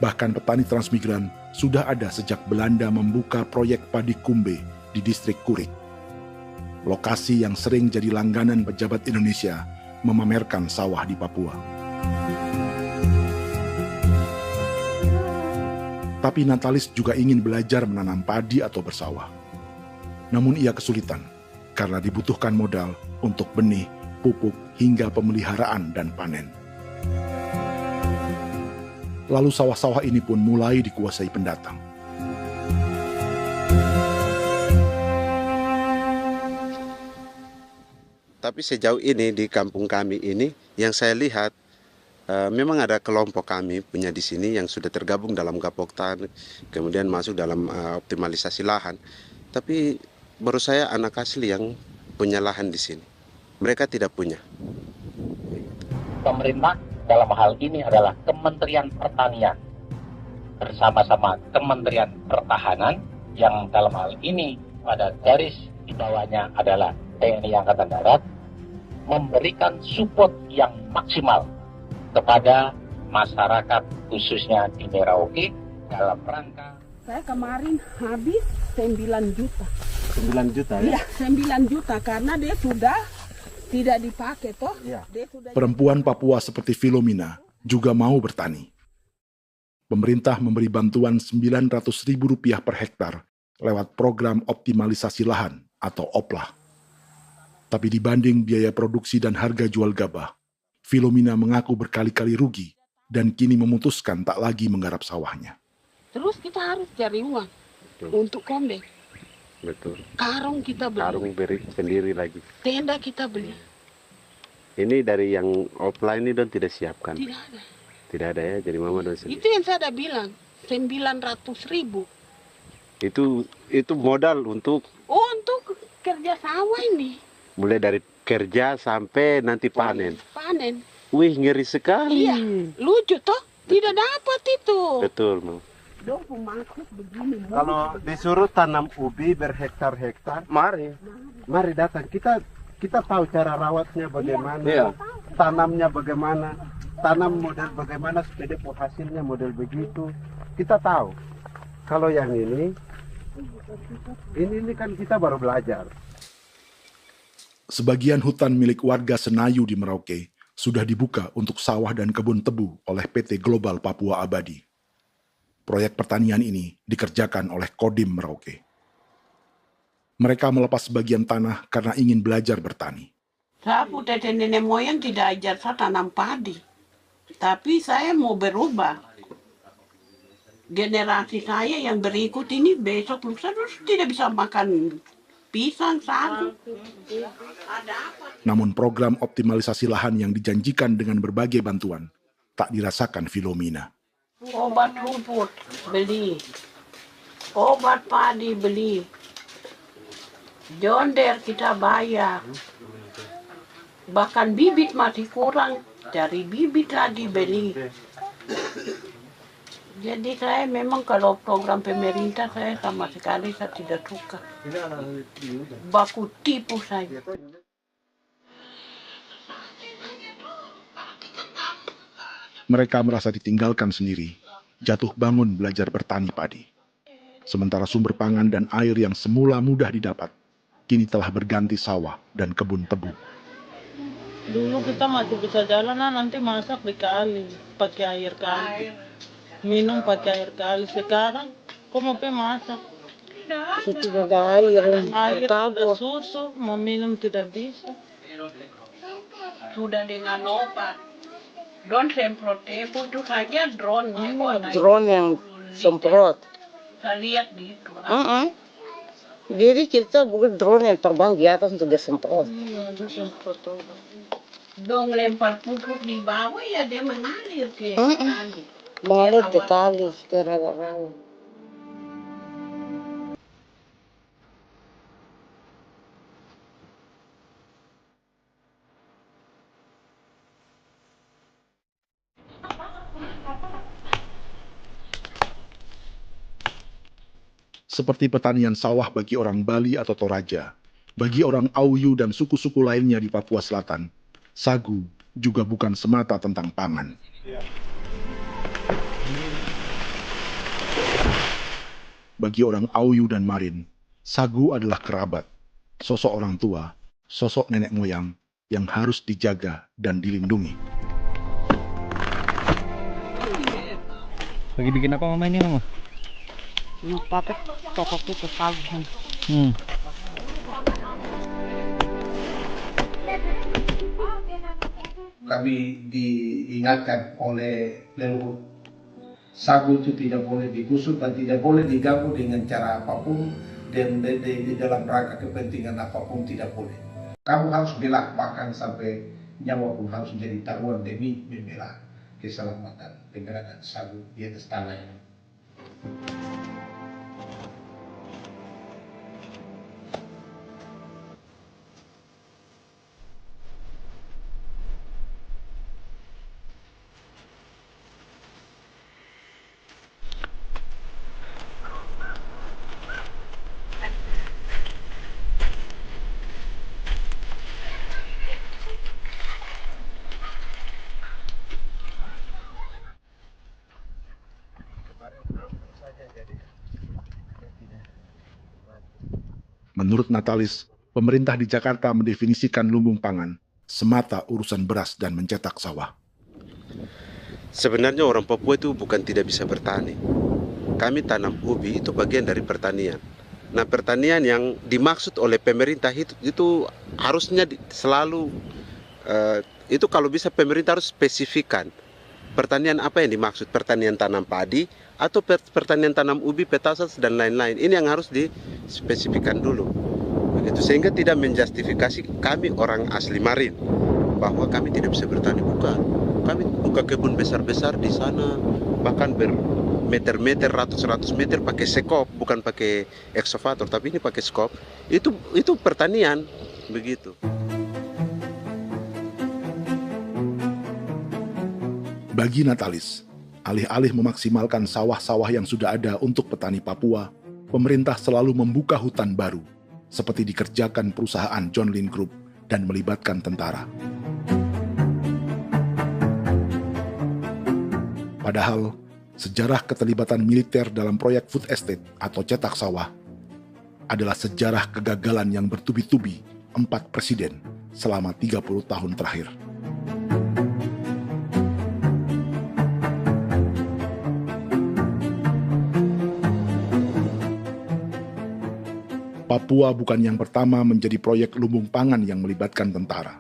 Bahkan petani transmigran sudah ada sejak Belanda membuka proyek padi kumbe di distrik Kurik. Lokasi yang sering jadi langganan pejabat Indonesia memamerkan sawah di Papua. Tapi Natalis juga ingin belajar menanam padi atau bersawah. Namun ia kesulitan karena dibutuhkan modal untuk benih, pupuk, hingga pemeliharaan dan panen. Lalu sawah-sawah ini pun mulai dikuasai pendatang. Tapi sejauh ini di kampung kami ini yang saya lihat memang ada kelompok kami punya di sini yang sudah tergabung dalam Gapoktan, kemudian masuk dalam optimalisasi lahan. Tapi menurut saya anak asli yang punya lahan di sini. Mereka tidak punya. Pemerintah dalam hal ini adalah Kementerian Pertanian bersama-sama Kementerian Pertahanan yang dalam hal ini pada garis di bawahnya adalah TNI Angkatan Darat, memberikan support yang maksimal kepada masyarakat khususnya di Merauke dalam rangka. Saya kemarin habis 9 juta. 9 juta ya? Iya, 9 juta karena dia sudah tidak dipakai toh. Ya. Perempuan Papua seperti Filomina juga mau bertani. Pemerintah memberi bantuan Rp900.000 per hektar lewat program optimalisasi lahan atau OPLAH. Tapi dibanding biaya produksi dan harga jual gabah, Filomina mengaku berkali-kali rugi dan kini memutuskan tak lagi menggarap sawahnya. Terus kita harus cari uang untuk kombek. Betul. Karung kita beli. Karung beri sendiri lagi. Tenda kita beli. Ini dari yang offline ini don tidak siapkan. Tidak ada. Tidak ada ya, jadi mama don sendiri. Itu yang saya udah bilang, 900.000. Itu modal untuk? Oh, untuk kerja sawah ini. Mulai dari kerja sampai nanti panen. Panen. Wih, ngeri sekali. Iya, lucu toh? Tidak dapat itu. Betul, Mam. Kalau disuruh tanam ubi berhektar-hektar, mari datang. Kita tahu cara rawatnya bagaimana, iya. Tanamnya bagaimana, tanam model bagaimana supaya hasilnya model begitu. Kita tahu. Kalau yang ini kan kita baru belajar. Sebagian hutan milik warga Senayu di Merauke sudah dibuka untuk sawah dan kebun tebu oleh PT Global Papua Abadi. Proyek pertanian ini dikerjakan oleh Kodim Merauke. Mereka melepas sebagian tanah karena ingin belajar bertani. Saya punya nenek moyang tidak ajar saya tanam padi. Tapi saya mau berubah. Generasi saya yang berikut ini besok lusa tidak bisa makan pisang, sagu. Namun program optimalisasi lahan yang dijanjikan dengan berbagai bantuan tak dirasakan Filomina. Obat rumput beli, obat padi beli, jonder kita bayar, bahkan bibit masih kurang, cari bibit lagi beli. Jadi saya memang kalau program pemerintah saya sama sekali saya tidak suka. Baku tipu saya. Mereka merasa ditinggalkan sendiri, jatuh bangun belajar bertani padi. Sementara sumber pangan dan air yang semula mudah didapat, kini telah berganti sawah dan kebun tebu. Dulu kita masih bisa jalan, nanti masak di kali, pakai air kali. Minum pakai air kali. Sekarang, kok mau masak? Tidak ada air. Air ada susu, mau minum tidak bisa. Sudah dengan obat. Don semprot tebu itu saja drone. Drone yang semprot. Saya lihat di itu. Jadi kita bukan drone yang terbang di atas untuk disemprot. Dong lempar pupuk di bawah ya dia mengalir ke kali. Mengalir ke kali ke rawa-rawa. Seperti pertanian sawah bagi orang Bali atau Toraja, bagi orang Auyu dan suku-suku lainnya di Papua Selatan, sagu juga bukan semata tentang pangan. Bagi orang Auyu dan Marin, sagu adalah kerabat, sosok orang tua, sosok nenek moyang yang harus dijaga dan dilindungi. Lagi bikin apa mama ini mama? Pakai toko itu sagu. Kami diingatkan oleh leluhur, sagu itu tidak boleh digusur dan tidak boleh diganggu dengan cara apapun, dan di dalam rangka kepentingan apapun tidak boleh. Kamu harus bela, bahkan sampai nyawa pun harus menjadi taruhan demi membela keselamatan keberadaan sagu di atas tanah ini. Menurut Natalis, pemerintah di Jakarta mendefinisikan lumbung pangan semata urusan beras dan mencetak sawah. Sebenarnya orang Papua itu bukan tidak bisa bertani. Kami tanam ubi itu bagian dari pertanian. Nah, pertanian yang dimaksud oleh pemerintah itu harusnya selalu itu kalau bisa pemerintah harus spesifikkan pertanian apa yang dimaksud, pertanian tanam padi atau pertanian tanam ubi, petasan dan lain-lain. Ini yang harus dispesifikkan dulu. Begitu, sehingga tidak menjustifikasi kami orang asli Marin bahwa kami tidak bisa bertani. Bukan. Kami buka kebun besar-besar di sana, bahkan bermeter-meter, ratus-ratus meter pakai sekop, bukan pakai ekskavator, tapi ini pakai skop. Itu pertanian, begitu. Bagi Natalis, alih-alih memaksimalkan sawah-sawah yang sudah ada untuk petani Papua, pemerintah selalu membuka hutan baru, seperti dikerjakan perusahaan John Lynn Group dan melibatkan tentara. Padahal, sejarah keterlibatan militer dalam proyek food estate atau cetak sawah adalah sejarah kegagalan yang bertubi-tubi 4 presiden selama 30 tahun terakhir. Papua bukan yang pertama menjadi proyek lumbung pangan yang melibatkan tentara.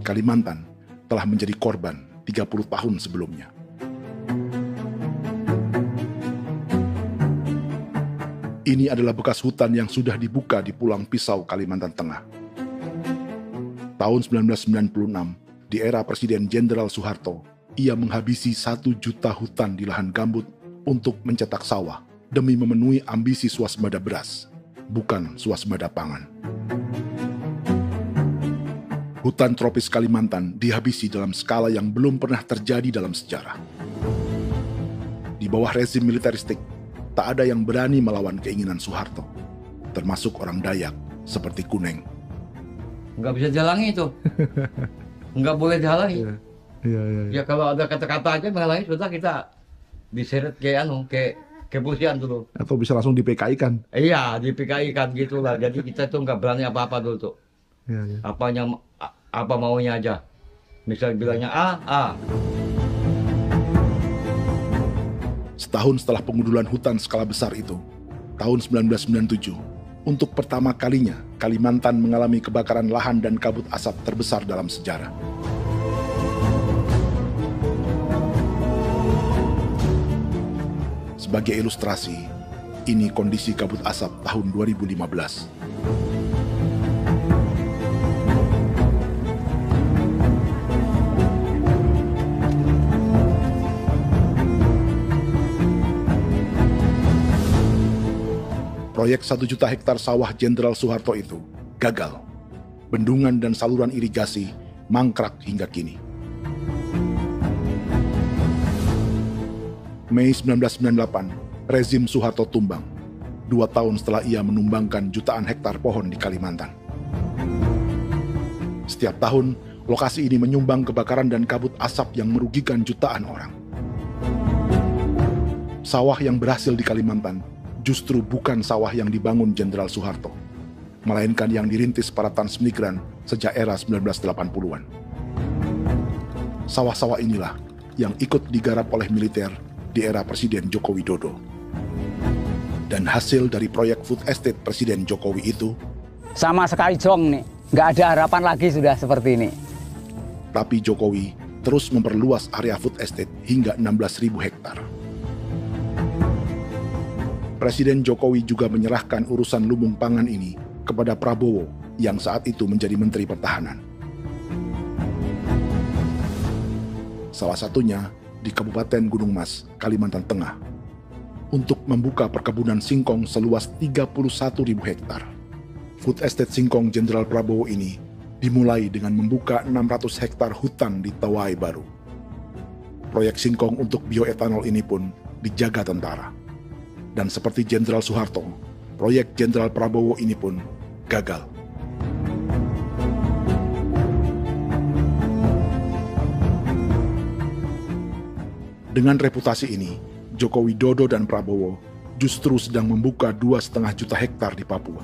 Kalimantan telah menjadi korban 30 tahun sebelumnya. Ini adalah bekas hutan yang sudah dibuka di Pulang Pisau, Kalimantan Tengah. Tahun 1996, di era Presiden Jenderal Soeharto, ia menghabisi 1 juta hutan di lahan gambut untuk mencetak sawah demi memenuhi ambisi swasembada beras, bukan swasembada pangan. Hutan tropis Kalimantan dihabisi dalam skala yang belum pernah terjadi dalam sejarah. Di bawah rezim militeristik, tak ada yang berani melawan keinginan Soeharto, termasuk orang Dayak seperti Kuneng. Nggak bisa dihalangi itu. Nggak boleh dihalangi. Ya kalau ada kata-kata aja menghalangi, sudah kita diseret ke kepolisian dulu. Atau bisa langsung di PKI-kan. Iya, di PKI-kan gitulah. Jadi kita tuh nggak berani apa-apa dulu tuh. Apa maunya aja. Misal bilangnya A. Setahun setelah pengundulan hutan skala besar itu, tahun 1997, untuk pertama kalinya Kalimantan mengalami kebakaran lahan dan kabut asap terbesar dalam sejarah. Sebagai ilustrasi, ini kondisi kabut asap tahun 2015. Proyek 1 juta hektar sawah Jenderal Soeharto itu gagal. Bendungan dan saluran irigasi mangkrak hingga kini. Mei 1998, rezim Soeharto tumbang, 2 tahun setelah ia menumbangkan jutaan hektar pohon di Kalimantan. Setiap tahun, lokasi ini menyumbang kebakaran dan kabut asap yang merugikan jutaan orang. Sawah yang berhasil di Kalimantan justru bukan sawah yang dibangun Jenderal Soeharto, melainkan yang dirintis para transmigran sejak era 1980-an. Sawah-sawah inilah yang ikut digarap oleh militer di era Presiden Joko Widodo. Dan hasil dari proyek food estate Presiden Jokowi itu sama sekali jong nih, nggak ada harapan lagi sudah seperti ini. Tapi Jokowi terus memperluas area food estate hingga 16.000 hektar. Presiden Jokowi juga menyerahkan urusan lumbung pangan ini kepada Prabowo yang saat itu menjadi Menteri Pertahanan. Salah satunya di Kabupaten Gunung Mas, Kalimantan Tengah, untuk membuka perkebunan singkong seluas 31.000 hektar. Food Estate Singkong Jenderal Prabowo ini dimulai dengan membuka 600 hektar hutan di Tawai Baru. Proyek singkong untuk bioetanol ini pun dijaga tentara. Dan seperti Jenderal Soeharto, proyek Jenderal Prabowo ini pun gagal. Dengan reputasi ini, Joko Widodo dan Prabowo justru sedang membuka 2,5 juta hektar di Papua.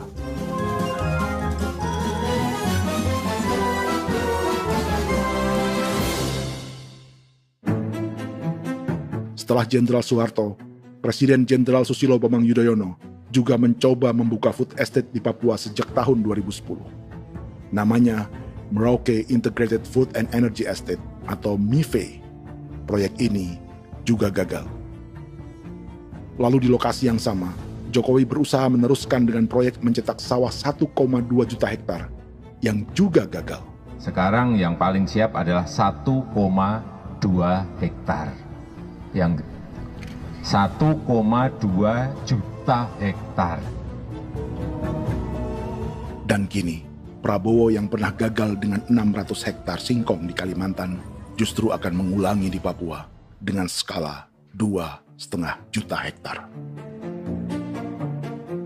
Setelah Jenderal Soeharto, Presiden Jenderal Susilo Bambang Yudhoyono juga mencoba membuka food estate di Papua sejak tahun 2010. Namanya Merauke Integrated Food and Energy Estate atau MIFE. Proyek ini juga gagal. Lalu di lokasi yang sama, Jokowi berusaha meneruskan dengan proyek mencetak sawah 1,2 juta hektar yang juga gagal. Sekarang yang paling siap adalah 1,2 hektar. Yang 1,2 juta hektar. Dan kini, Prabowo yang pernah gagal dengan 600 hektar singkong di Kalimantan justru akan mengulangi di Papua dengan skala 2,5 juta hektar.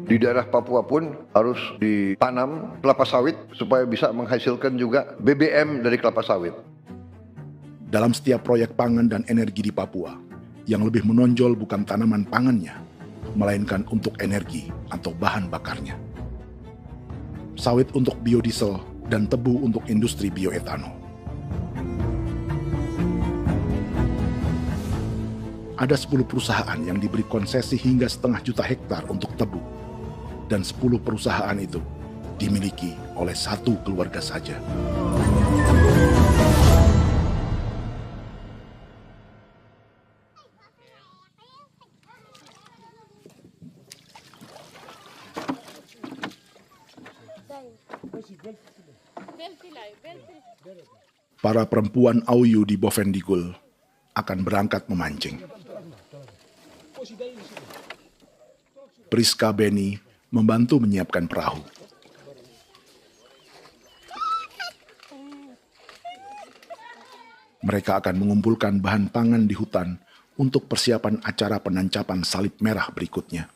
Di daerah Papua pun harus ditanam kelapa sawit supaya bisa menghasilkan juga BBM dari kelapa sawit. Dalam setiap proyek pangan dan energi di Papua, yang lebih menonjol bukan tanaman pangannya, melainkan untuk energi atau bahan bakarnya. Sawit untuk biodiesel dan tebu untuk industri bioetanol. Ada 10 perusahaan yang diberi konsesi hingga 0,5 juta hektar untuk tebu. Dan 10 perusahaan itu dimiliki oleh satu keluarga saja. Para perempuan Auyu di Bovendigul akan berangkat memancing. Priska Beni membantu menyiapkan perahu. Mereka akan mengumpulkan bahan pangan di hutan untuk persiapan acara penancapan salib merah berikutnya.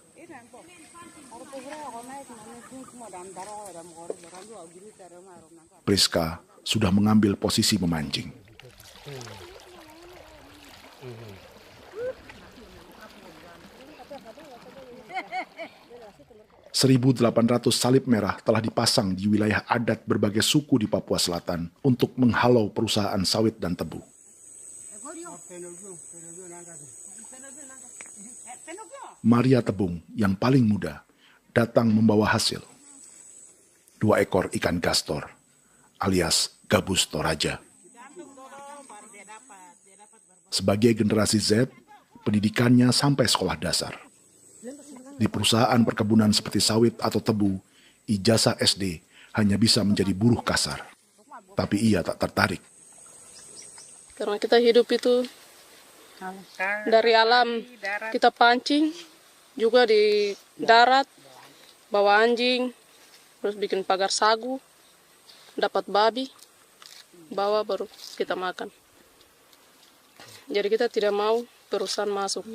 Priska sudah mengambil posisi memancing. 1.800 salib merah telah dipasang di wilayah adat berbagai suku di Papua Selatan untuk menghalau perusahaan sawit dan tebu. Maria Tebung yang paling muda datang membawa hasil. 2 ekor ikan gastor alias gabus toraja. Sebagai generasi Z, pendidikannya sampai sekolah dasar. Di perusahaan perkebunan seperti sawit atau tebu, ijazah SD hanya bisa menjadi buruh kasar. Tapi ia tak tertarik. Karena kita hidup itu dari alam, kita pancing, juga di darat, bawa anjing, terus bikin pagar sagu, dapat babi, bawa baru kita makan. Jadi kita tidak mau perusahaan masuk.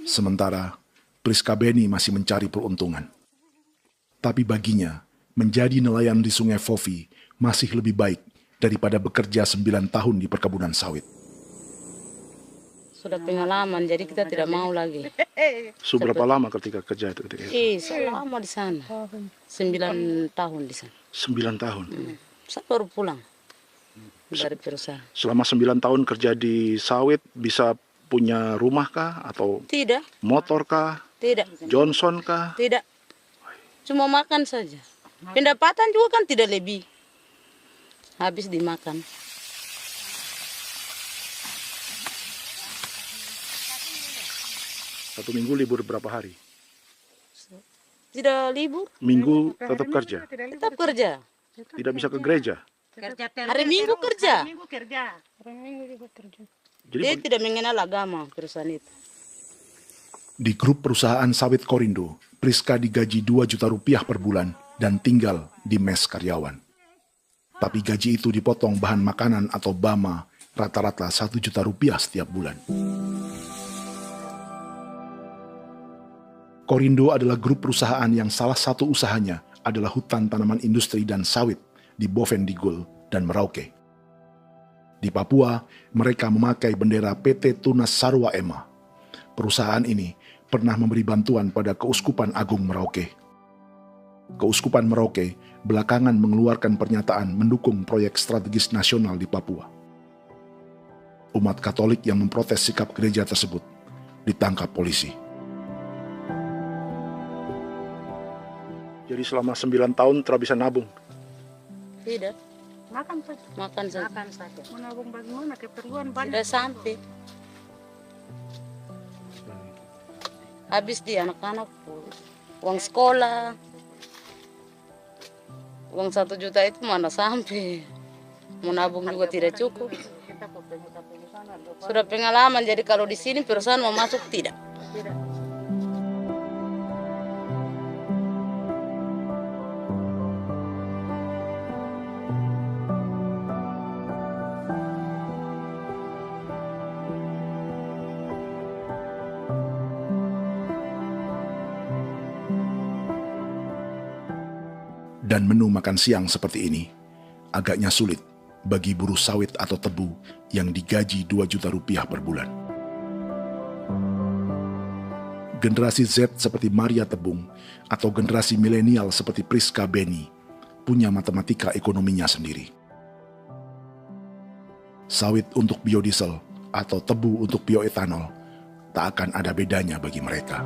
Sementara Priska Beni masih mencari peruntungan. Tapi baginya, menjadi nelayan di Sungai Fofi masih lebih baik daripada bekerja 9 tahun di perkebunan sawit. Sudah pengalaman, jadi kita tidak mau lagi. Sudah berapa lama ketika kerja itu? Selama di sana. 9 tahun di sana. 9 tahun? Saya baru pulang dari perusahaan. Selama 9 tahun kerja di sawit, bisa punya rumah kah? Atau Tidak. motor kah? Tidak. Johnson kah? Tidak. Cuma makan saja. Pendapatan juga kan tidak lebih. Habis dimakan. Satu minggu libur berapa hari? Tidak libur. Minggu tetap kerja? Tetap kerja. Tidak bisa ke gereja? Hari Minggu kerja. Hari Minggu juga kerja. Dia tidak mengenal agama perusahaan itu. Di grup perusahaan sawit Korindo, Priska digaji 2 juta rupiah per bulan dan tinggal di mes karyawan. Tapi gaji itu dipotong bahan makanan atau BAMA rata-rata 1 juta rupiah setiap bulan. Korindo adalah grup perusahaan yang salah satu usahanya adalah hutan tanaman industri dan sawit di Bovendigul dan Merauke. Di Papua, mereka memakai bendera PT Tunas Sarwa Ema. Perusahaan ini pernah memberi bantuan pada Keuskupan Agung Merauke. Keuskupan Merauke belakangan mengeluarkan pernyataan mendukung proyek strategis nasional di Papua. Umat Katolik yang memprotes sikap gereja tersebut ditangkap polisi. Jadi selama 9 tahun tidak bisa nabung? Tidak. Makan saja. Makan saja. Makan saja. Menabung bagaimana? Keperluan banyak. Tidak sampai. Habis di anak-anak uang sekolah. Uang 1 juta itu mana sampai. Menabung juga tidak cukup. Sudah pengalaman, jadi kalau di sini perusahaan mau masuk tidak. Dan menu makan siang seperti ini agaknya sulit bagi buruh sawit atau tebu yang digaji 2 juta rupiah per bulan. Generasi Z seperti Maria Tebung atau generasi milenial seperti Priska Beni punya matematika ekonominya sendiri. Sawit untuk biodiesel atau tebu untuk bioetanol tak akan ada bedanya bagi mereka.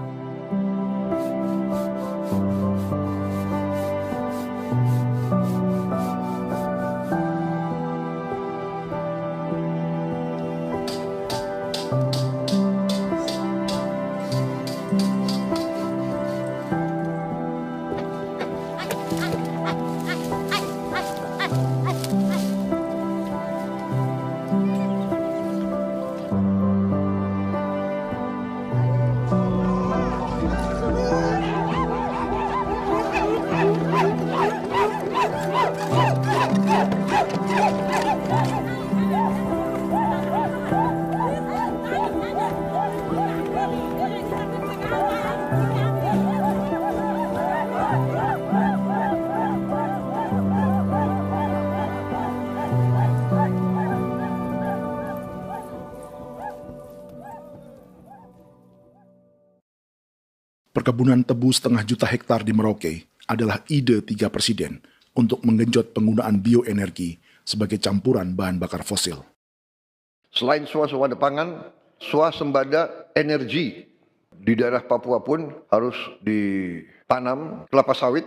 Perkebunan tebu 1,5 juta hektar di Merauke adalah ide 3 presiden untuk menggenjot penggunaan bioenergi sebagai campuran bahan bakar fosil. Selain swasembada pangan, swasembada energi di daerah Papua pun harus ditanam kelapa sawit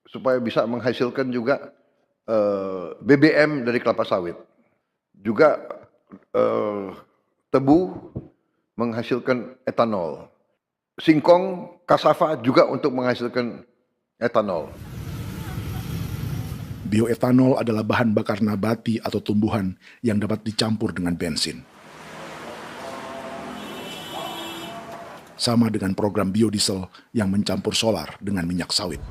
supaya bisa menghasilkan juga BBM dari kelapa sawit. Juga tebu menghasilkan etanol. Singkong, kasava juga untuk menghasilkan etanol. Bioetanol adalah bahan bakar nabati atau tumbuhan yang dapat dicampur dengan bensin. Sama dengan program biodiesel yang mencampur solar dengan minyak sawit.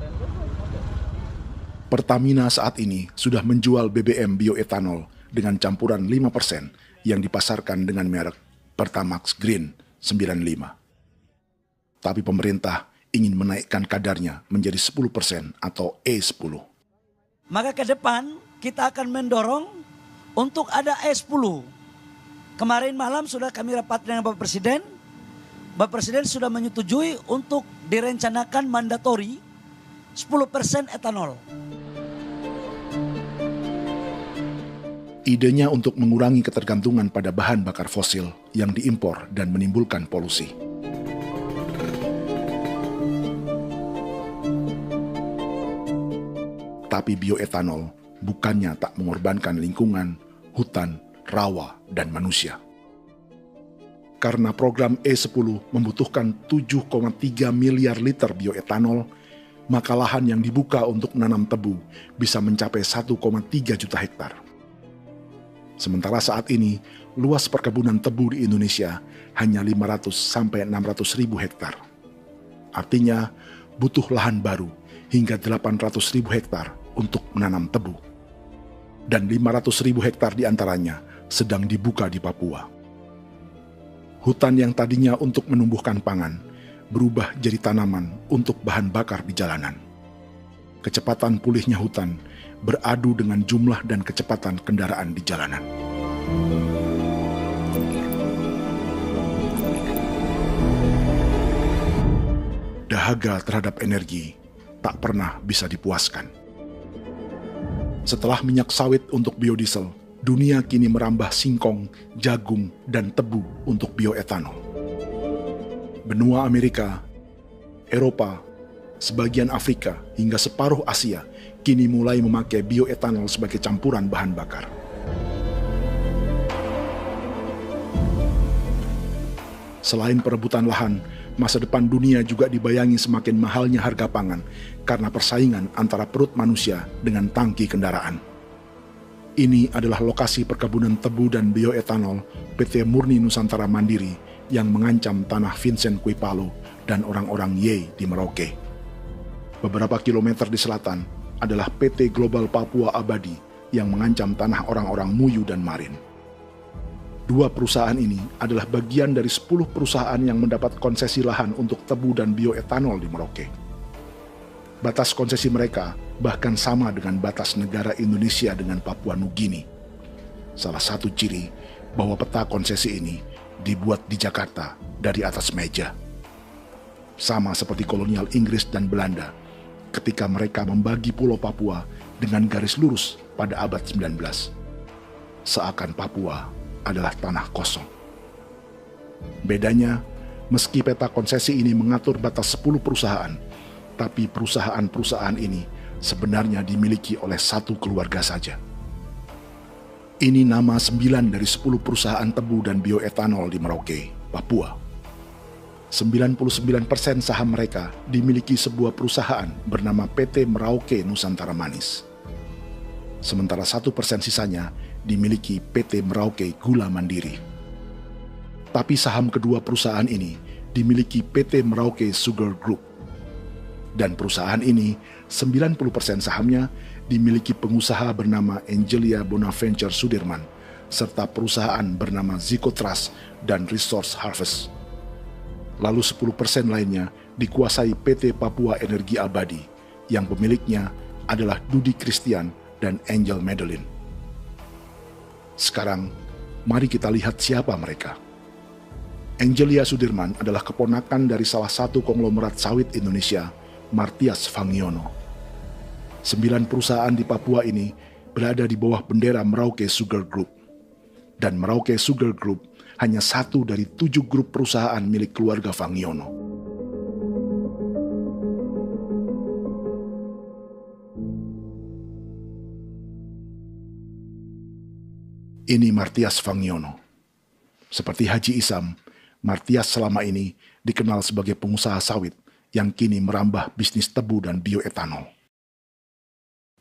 Pertamina saat ini sudah menjual BBM bioetanol dengan campuran 5% yang dipasarkan dengan merek Pertamax Green 95. Tapi pemerintah ingin menaikkan kadarnya menjadi 10% atau E10. Maka ke depan kita akan mendorong untuk ada E10 Kemarin malam sudah kami rapat dengan Bapak Presiden. Bapak Presiden sudah menyetujui untuk direncanakan mandatori 10% etanol. Idenya untuk mengurangi ketergantungan pada bahan bakar fosil yang diimpor dan menimbulkan polusi. Tapi bioetanol bukannya tak mengorbankan lingkungan, hutan, rawa, dan manusia. Karena program E10 membutuhkan 7,3 miliar liter bioetanol, maka lahan yang dibuka untuk menanam tebu bisa mencapai 1,3 juta hektar. Sementara saat ini, luas perkebunan tebu di Indonesia hanya 500 sampai 600 ribu hektar. Artinya, butuh lahan baru hingga 800 ribu hektar untuk menanam tebu. Dan 500 ribu hektar diantaranya sedang dibuka di Papua. Hutan yang tadinya untuk menumbuhkan pangan, berubah jadi tanaman untuk bahan bakar di jalanan. Kecepatan pulihnya hutan beradu dengan jumlah dan kecepatan kendaraan di jalanan. Dahaga terhadap energi tak pernah bisa dipuaskan. Setelah minyak sawit untuk biodiesel, dunia kini merambah singkong, jagung, dan tebu untuk bioetanol. Benua Amerika, Eropa, sebagian Afrika, hingga separuh Asia kini mulai memakai bioetanol sebagai campuran bahan bakar. Selain perebutan lahan, masa depan dunia juga dibayangi semakin mahalnya harga pangan karena persaingan antara perut manusia dengan tangki kendaraan. Ini adalah lokasi perkebunan tebu dan bioetanol PT Murni Nusantara Mandiri yang mengancam tanah Vincent Quipalo dan orang-orang Ye di Merauke. Beberapa kilometer di selatan adalah PT Global Papua Abadi yang mengancam tanah orang-orang Muyu dan Marin. Dua perusahaan ini adalah bagian dari 10 perusahaan yang mendapat konsesi lahan untuk tebu dan bioetanol di Merauke. Batas konsesi mereka bahkan sama dengan batas negara Indonesia dengan Papua Nugini. Salah satu ciri bahwa peta konsesi ini dibuat di Jakarta dari atas meja. Sama seperti kolonial Inggris dan Belanda ketika mereka membagi Pulau Papua dengan garis lurus pada abad 19. Seakan Papua adalah tanah kosong. Bedanya, meski peta konsesi ini mengatur batas 10 perusahaan, tapi perusahaan-perusahaan ini sebenarnya dimiliki oleh satu keluarga saja. Ini nama 9 dari 10 perusahaan tebu dan bioetanol di Merauke, Papua. 99% saham mereka dimiliki sebuah perusahaan bernama PT Merauke Nusantara Manis. Sementara 1% sisanya dimiliki PT Merauke Gula Mandiri. Tapi saham kedua perusahaan ini dimiliki PT Merauke Sugar Group. Dan perusahaan ini 90% sahamnya dimiliki pengusaha bernama Angelia Bonaventure Sudirman serta perusahaan bernama Zico Trust dan Resource Harvest. Lalu 10% lainnya dikuasai PT Papua Energi Abadi yang pemiliknya adalah Dudi Christian dan Angel Madeline. Sekarang, mari kita lihat siapa mereka. Angelia Sudirman adalah keponakan dari salah satu konglomerat sawit Indonesia, Martias Fangiono. 9 perusahaan di Papua ini berada di bawah bendera Merauke Sugar Group. Dan Merauke Sugar Group hanya satu dari 7 grup perusahaan milik keluarga Fangiono. Ini Martias Fangiono. Seperti Haji Isam, Martias selama ini dikenal sebagai pengusaha sawit yang kini merambah bisnis tebu dan bioetanol.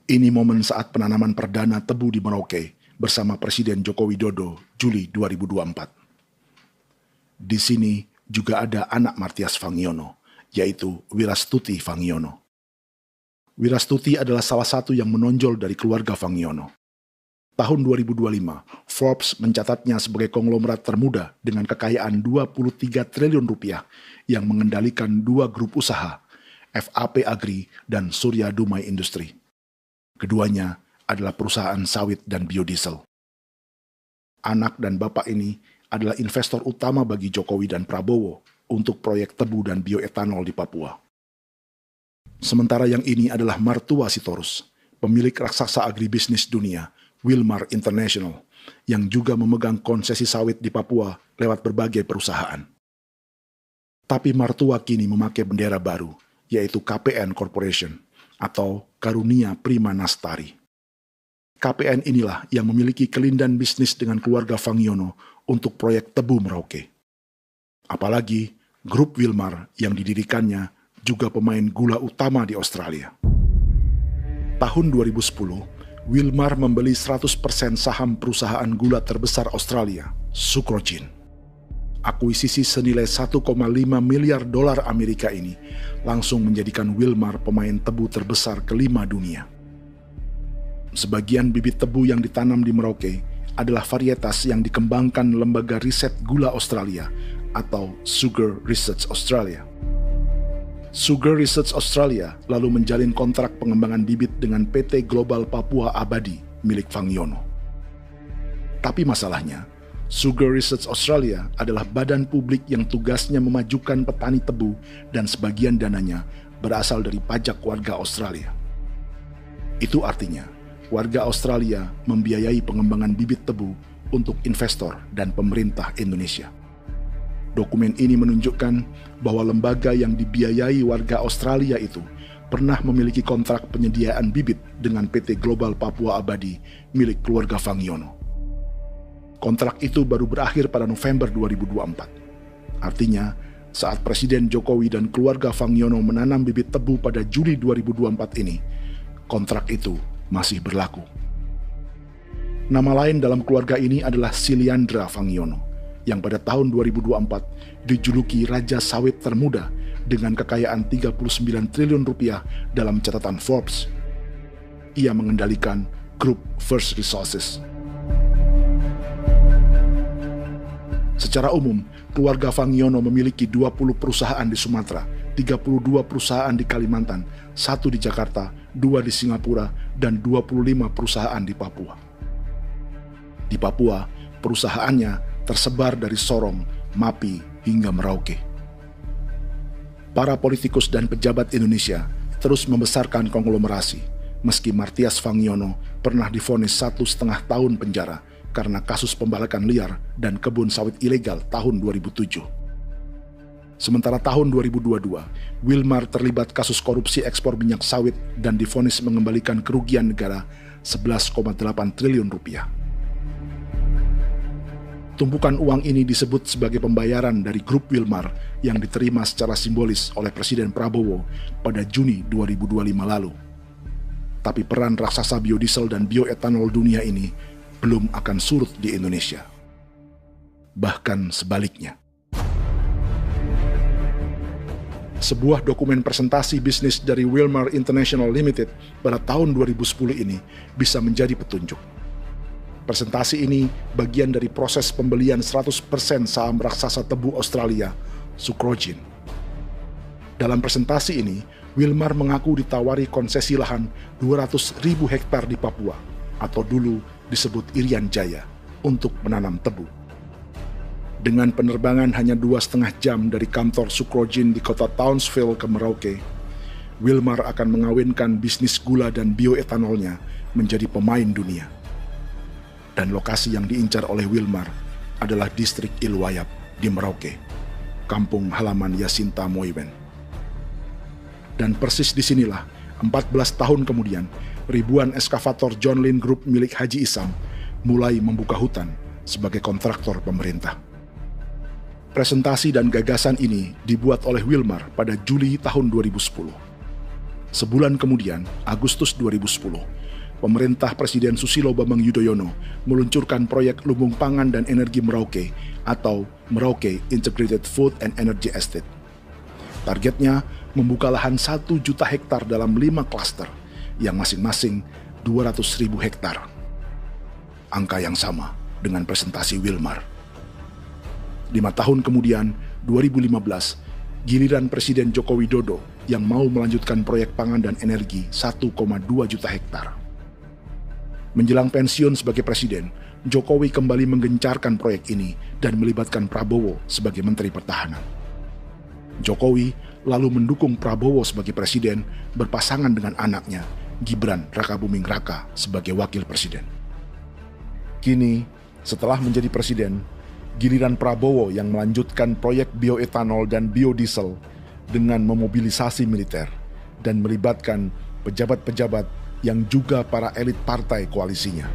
Ini momen saat penanaman perdana tebu di Merauke bersama Presiden Joko Widodo Juli 2024. Di sini juga ada anak Martias Fangiono, yaitu Wirastuti Fangiono. Wirastuti adalah salah satu yang menonjol dari keluarga Fangiono. Tahun 2025, Forbes mencatatnya sebagai konglomerat termuda dengan kekayaan 23 triliun rupiah yang mengendalikan 2 grup usaha, FAP Agri dan Surya Dumai Industri. Keduanya adalah perusahaan sawit dan biodiesel. Anak dan bapak ini adalah investor utama bagi Jokowi dan Prabowo untuk proyek tebu dan bioetanol di Papua. Sementara yang ini adalah Martua Sitorus, pemilik raksasa agribisnis dunia, Wilmar International, yang juga memegang konsesi sawit di Papua lewat berbagai perusahaan. Tapi Martua kini memakai bendera baru, yaitu KPN Corporation atau Karunia Prima Nastari. KPN inilah yang memiliki kelindan bisnis dengan keluarga Fangiono untuk proyek tebu Merauke. Apalagi grup Wilmar yang didirikannya juga pemain gula utama di Australia. Tahun 2010, Wilmar membeli 100% saham perusahaan gula terbesar Australia, Sucrogin. Akuisisi senilai 1,5 miliar dolar Amerika ini langsung menjadikan Wilmar pemain tebu terbesar kelima dunia. Sebagian bibit tebu yang ditanam di Merauke adalah varietas yang dikembangkan Lembaga Riset Gula Australia atau Sugar Research Australia. Sugar Research Australia lalu menjalin kontrak pengembangan bibit dengan PT Global Papua Abadi milik Fangiono. Tapi masalahnya, Sugar Research Australia adalah badan publik yang tugasnya memajukan petani tebu dan sebagian dananya berasal dari pajak warga Australia. Itu artinya, warga Australia membiayai pengembangan bibit tebu untuk investor dan pemerintah Indonesia. Dokumen ini menunjukkan bahwa lembaga yang dibiayai warga Australia itu pernah memiliki kontrak penyediaan bibit dengan PT Global Papua Abadi milik keluarga Fangiono. Kontrak itu baru berakhir pada November 2024. Artinya, saat Presiden Jokowi dan keluarga Fangiono menanam bibit tebu pada Juli 2024 ini, kontrak itu masih berlaku. Nama lain dalam keluarga ini adalah Siliandra Fangiono, yang pada tahun 2024 dijuluki Raja Sawit Termuda dengan kekayaan 39 triliun rupiah dalam catatan Forbes. Ia mengendalikan grup First Resources. Secara umum, keluarga Fangiono memiliki 20 perusahaan di Sumatera, 32 perusahaan di Kalimantan, 1 di Jakarta, 2 di Singapura, dan 25 perusahaan di Papua. Di Papua, perusahaannya tersebar dari Sorong, Mapi, hingga Merauke. Para politikus dan pejabat Indonesia terus membesarkan konglomerasi, meski Martias Fangiono pernah divonis 1,5 tahun penjara karena kasus pembalakan liar dan kebun sawit ilegal tahun 2007. Sementara tahun 2022, Wilmar terlibat kasus korupsi ekspor minyak sawit dan divonis mengembalikan kerugian negara 11,8 triliun rupiah. Tumpukan uang ini disebut sebagai pembayaran dari grup Wilmar yang diterima secara simbolis oleh Presiden Prabowo pada Juni 2025 lalu. Tapi peran raksasa biodiesel dan bioetanol dunia ini belum akan surut di Indonesia. Bahkan sebaliknya. Sebuah dokumen presentasi bisnis dari Wilmar International Limited pada tahun 2010 ini bisa menjadi petunjuk. Presentasi ini bagian dari proses pembelian 100% saham raksasa tebu Australia, Sucrogin. Dalam presentasi ini, Wilmar mengaku ditawari konsesi lahan 200.000 hektar di Papua, atau dulu disebut Irian Jaya, untuk menanam tebu. Dengan penerbangan hanya 2,5 jam dari kantor Sucrogin di kota Townsville ke Merauke, Wilmar akan mengawinkan bisnis gula dan bioetanolnya menjadi pemain dunia. Dan lokasi yang diincar oleh Wilmar adalah distrik Ilwayap di Merauke, kampung halaman Yasinta Moiwen. Dan persis disinilah, 14 tahun kemudian, ribuan eskavator John Lynn Group milik Haji Isam mulai membuka hutan sebagai kontraktor pemerintah. Presentasi dan gagasan ini dibuat oleh Wilmar pada Juli tahun 2010. Sebulan kemudian, Agustus 2010, pemerintah Presiden Susilo Bambang Yudhoyono meluncurkan proyek Lumbung Pangan dan Energi Merauke atau Merauke Integrated Food and Energy Estate. Targetnya membuka lahan 1 juta hektar dalam 5 klaster yang masing-masing 200.000 hektar. Angka yang sama dengan presentasi Wilmar. 5 tahun kemudian, 2015, giliran Presiden Joko Widodo yang mau melanjutkan proyek pangan dan energi 1,2 juta hektar. Menjelang pensiun sebagai presiden, Jokowi kembali menggencarkan proyek ini dan melibatkan Prabowo sebagai Menteri Pertahanan. Jokowi lalu mendukung Prabowo sebagai presiden berpasangan dengan anaknya, Gibran Rakabuming Raka sebagai wakil presiden. Kini, setelah menjadi presiden, giliran Prabowo yang melanjutkan proyek bioetanol dan biodiesel dengan memobilisasi militer dan melibatkan pejabat-pejabat yang juga para elit partai koalisinya.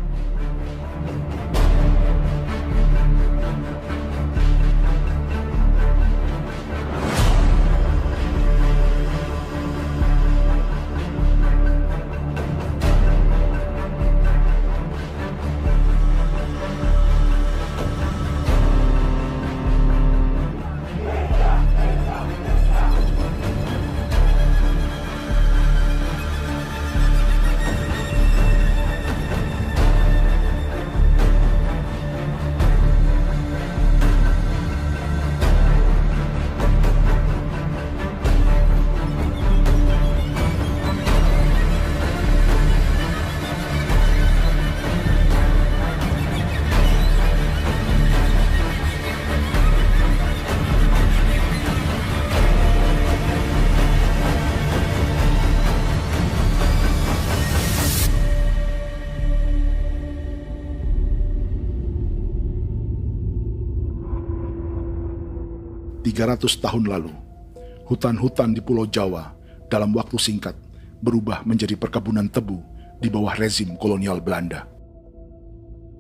...300 tahun lalu, hutan-hutan di Pulau Jawa dalam waktu singkat berubah menjadi perkebunan tebu di bawah rezim kolonial Belanda.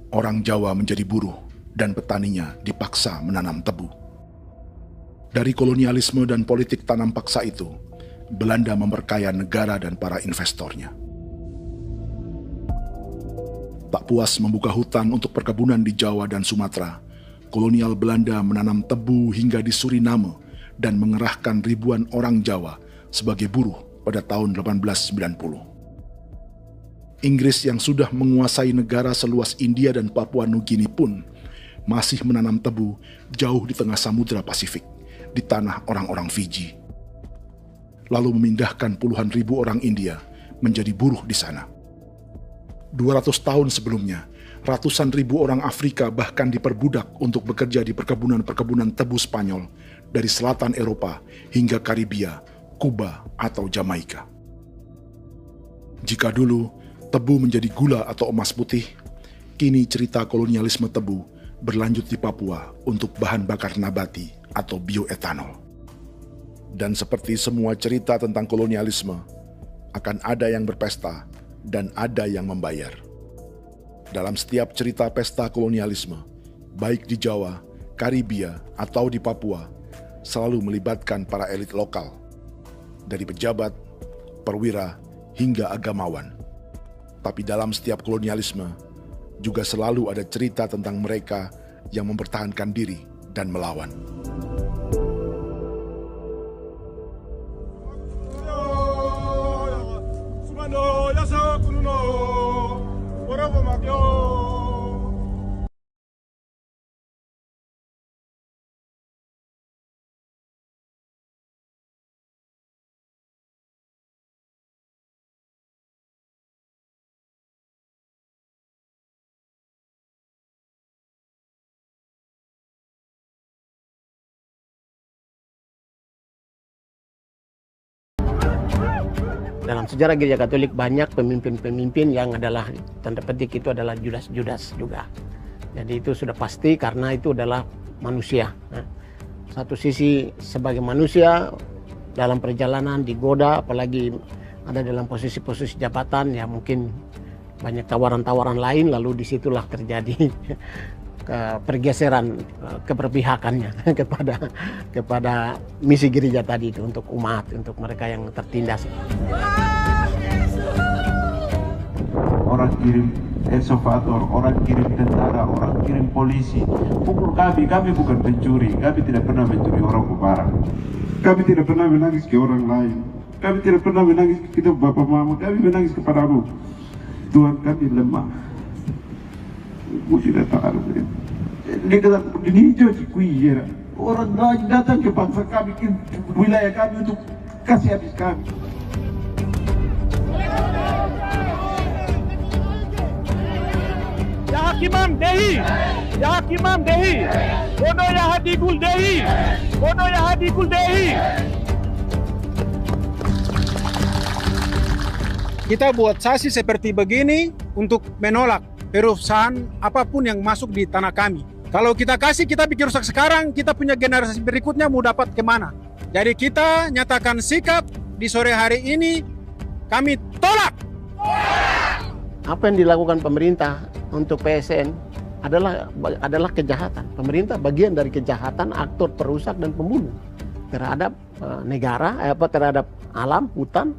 Orang Jawa menjadi buruh dan petaninya dipaksa menanam tebu. Dari kolonialisme dan politik tanam paksa itu, Belanda memperkaya negara dan para investornya. Tak puas membuka hutan untuk perkebunan di Jawa dan Sumatera, kolonial Belanda menanam tebu hingga di Suriname dan mengerahkan ribuan orang Jawa sebagai buruh pada tahun 1890. Inggris yang sudah menguasai negara seluas India dan Papua Nugini pun masih menanam tebu jauh di tengah Samudra Pasifik, di tanah orang-orang Fiji. Lalu memindahkan puluhan ribu orang India menjadi buruh di sana. 200 tahun sebelumnya, ratusan ribu orang Afrika bahkan diperbudak untuk bekerja di perkebunan-perkebunan tebu Spanyol dari selatan Eropa hingga Karibia, Kuba, atau Jamaika. Jika dulu tebu menjadi gula atau emas putih, kini cerita kolonialisme tebu berlanjut di Papua untuk bahan bakar nabati atau bioetanol. Dan seperti semua cerita tentang kolonialisme, akan ada yang berpesta dan ada yang membayar. Dalam setiap cerita pesta kolonialisme, baik di Jawa, Karibia, atau di Papua, selalu melibatkan para elit lokal, dari pejabat, perwira, hingga agamawan. Tapi dalam setiap kolonialisme, juga selalu ada cerita tentang mereka yang mempertahankan diri dan melawan. Dalam sejarah Gereja Katolik banyak pemimpin-pemimpin yang adalah, tanda petik itu adalah Judas-Judas juga. Jadi itu sudah pasti karena itu adalah manusia. Satu sisi sebagai manusia dalam perjalanan digoda, apalagi ada dalam posisi-posisi jabatan, ya mungkin banyak tawaran-tawaran lain, lalu disitulah terjadi pergeseran keberpihakannya kepada misi gereja tadi itu untuk umat, untuk mereka yang tertindas. Orang kirim eksavator, orang kirim tentara, orang kirim polisi. Pukul kami bukan pencuri, kami tidak pernah mencuri orang barang. Kami tidak pernah menangis ke orang lain. Kami tidak pernah menangis ke kita bapak mama, kami menangis kepadamu. Tuhan kami lemah. Tidak tahu. Ini hijau cikui ya. Orang lain datang ke bangsa kami, ke wilayah kami untuk kasih habis kami. Ya Hakimam Dehi, Ya Hakimam Dehi, Bono Ya Hadikul Dehi, Bono Ya Hadikul Dehi. Kita buat sasi seperti begini untuk menolak perusahaan apapun yang masuk di tanah kami. Kalau kita kasih, kita bikin rusak sekarang, kita punya generasi berikutnya mau dapat kemana? Jadi kita nyatakan sikap di sore hari ini, kami tolak. Apa yang dilakukan pemerintah untuk PSN adalah kejahatan. Pemerintah bagian dari kejahatan, aktor perusak dan pembunuh terhadap negara, terhadap alam, hutan,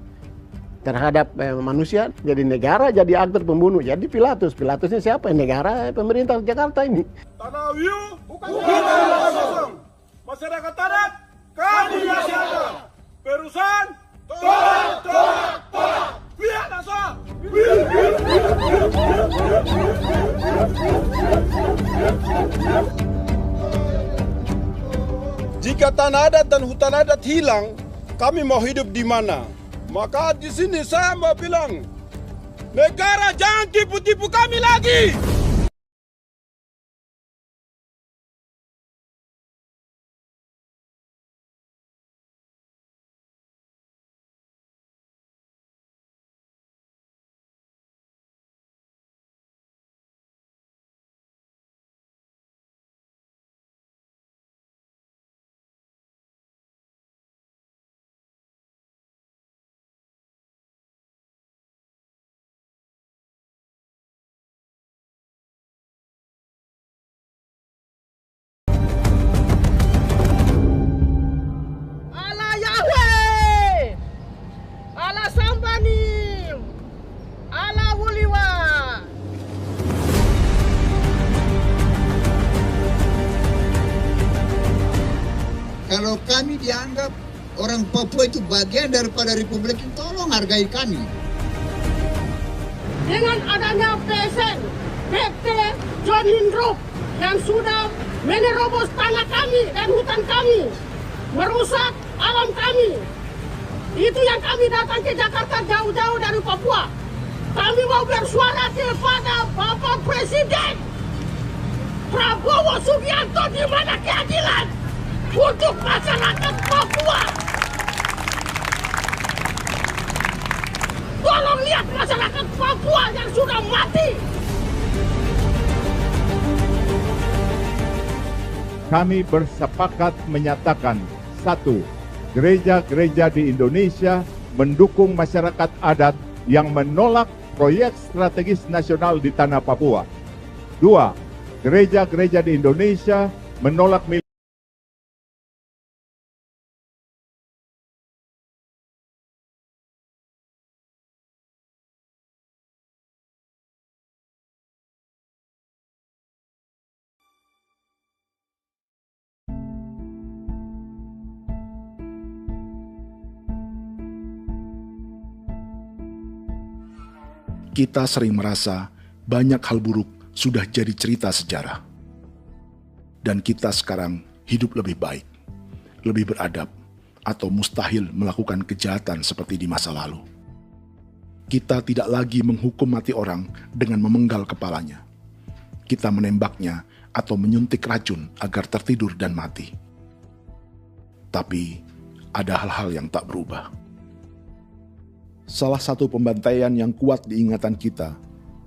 terhadap manusia. Jadi negara jadi aktor pembunuh. Jadi Pilatusnya siapa? Negara, pemerintah Jakarta ini. Tanah Wiu bukan kosong. Masyarakat adat kami masih ada. Perusahaan tolak. Lihat asal. Jika tanah adat dan hutan adat hilang, kami mau hidup di mana? Maka di sini saya mau bilang, negara jangan tipu-tipu kami lagi. Kalau kami dianggap orang Papua itu bagian daripada Republik ini, tolong hargai kami. Dengan adanya PSN, PT John Lindrop yang sudah menerobos tanah kami dan hutan kami, merusak alam kami. Itu yang kami datang ke Jakarta jauh-jauh dari Papua. Kami mau bersuara kepada Bapak Presiden Prabowo Subianto, di mana keadilan untuk masyarakat Papua. Tolong lihat masyarakat Papua yang sudah mati. Kami bersepakat menyatakan, 1. Gereja-gereja di Indonesia mendukung masyarakat adat yang menolak proyek strategis nasional di tanah Papua. 2. Gereja-gereja di Indonesia menolak Kita sering merasa banyak hal buruk sudah jadi cerita sejarah. Dan kita sekarang hidup lebih baik, lebih beradab, atau mustahil melakukan kejahatan seperti di masa lalu. Kita tidak lagi menghukum mati orang dengan memenggal kepalanya. Kita menembaknya atau menyuntik racun agar tertidur dan mati. Tapi ada hal-hal yang tak berubah. Salah satu pembantaian yang kuat di ingatan kita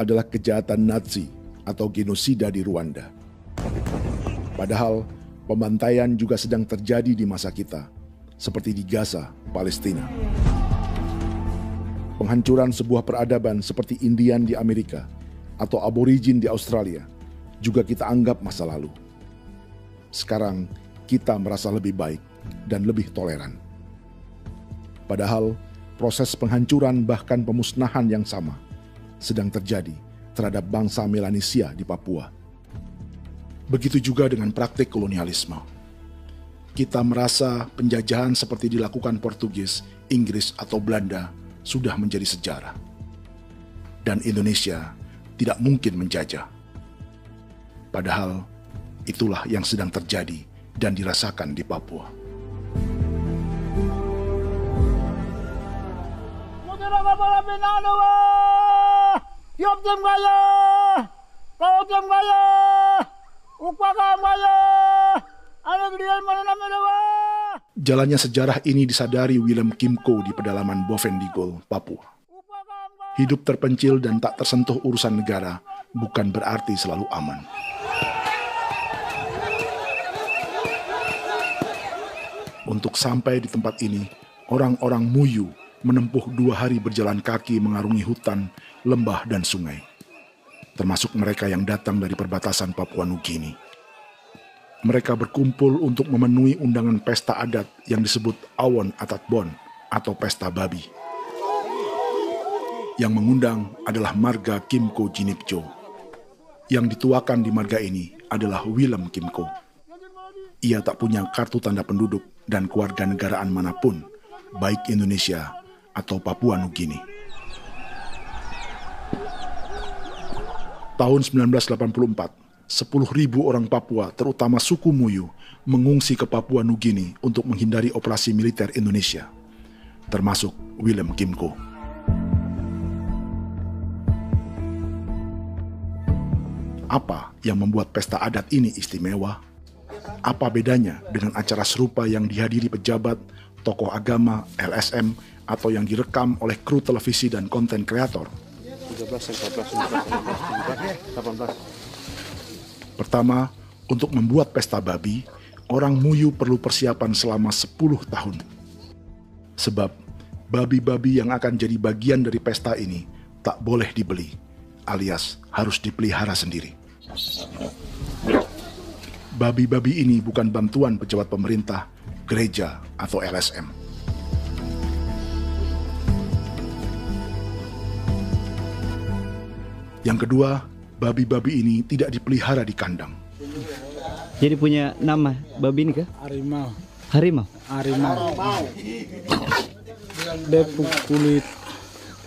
adalah kejahatan Nazi atau genosida di Rwanda. Padahal pembantaian juga sedang terjadi di masa kita, seperti di Gaza, Palestina. Penghancuran sebuah peradaban seperti Indian di Amerika atau aborigin di Australia juga kita anggap masa lalu. Sekarang kita merasa lebih baik dan lebih toleran. Padahal proses penghancuran bahkan pemusnahan yang sama sedang terjadi terhadap bangsa Melanesia di Papua. Begitu juga dengan praktik kolonialisme. Kita merasa penjajahan seperti dilakukan Portugis, Inggris, atau Belanda sudah menjadi sejarah. Dan Indonesia tidak mungkin menjajah. Padahal itulah yang sedang terjadi dan dirasakan di Papua. Jalannya sejarah ini disadari Willem Kimco di pedalaman Bovendigol, Papua. Hidup terpencil dan tak tersentuh urusan negara bukan berarti selalu aman. Untuk sampai di tempat ini, orang-orang Muyu menempuh 2 hari berjalan kaki mengarungi hutan, lembah, dan sungai. Termasuk mereka yang datang dari perbatasan Papua Nugini. Mereka berkumpul untuk memenuhi undangan pesta adat yang disebut Awon Atatbon atau Pesta Babi. Yang mengundang adalah marga Kimco Jinipjo. Yang dituakan di marga ini adalah Willem Kimco. Ia tak punya kartu tanda penduduk dan kewarganegaraan manapun, baik Indonesia atau Papua Nugini. Tahun 1984, 10.000 orang Papua, terutama suku Muyu, mengungsi ke Papua Nugini untuk menghindari operasi militer Indonesia, termasuk Willem Kimco. Apa yang membuat pesta adat ini istimewa? Apa bedanya dengan acara serupa yang dihadiri pejabat, tokoh agama, LSM, atau yang direkam oleh kru televisi dan konten kreator? 18. Pertama, untuk membuat pesta babi, orang Muyu perlu persiapan selama 10 tahun. Sebab, babi-babi yang akan jadi bagian dari pesta ini tak boleh dibeli, alias harus dipelihara sendiri. Babi-babi ini bukan bantuan pejabat pemerintah, gereja, atau LSM. Yang kedua, babi-babi ini tidak dipelihara di kandang. Jadi punya nama babi ini kah? Harimau. Harimau? Harimau. Dia kulit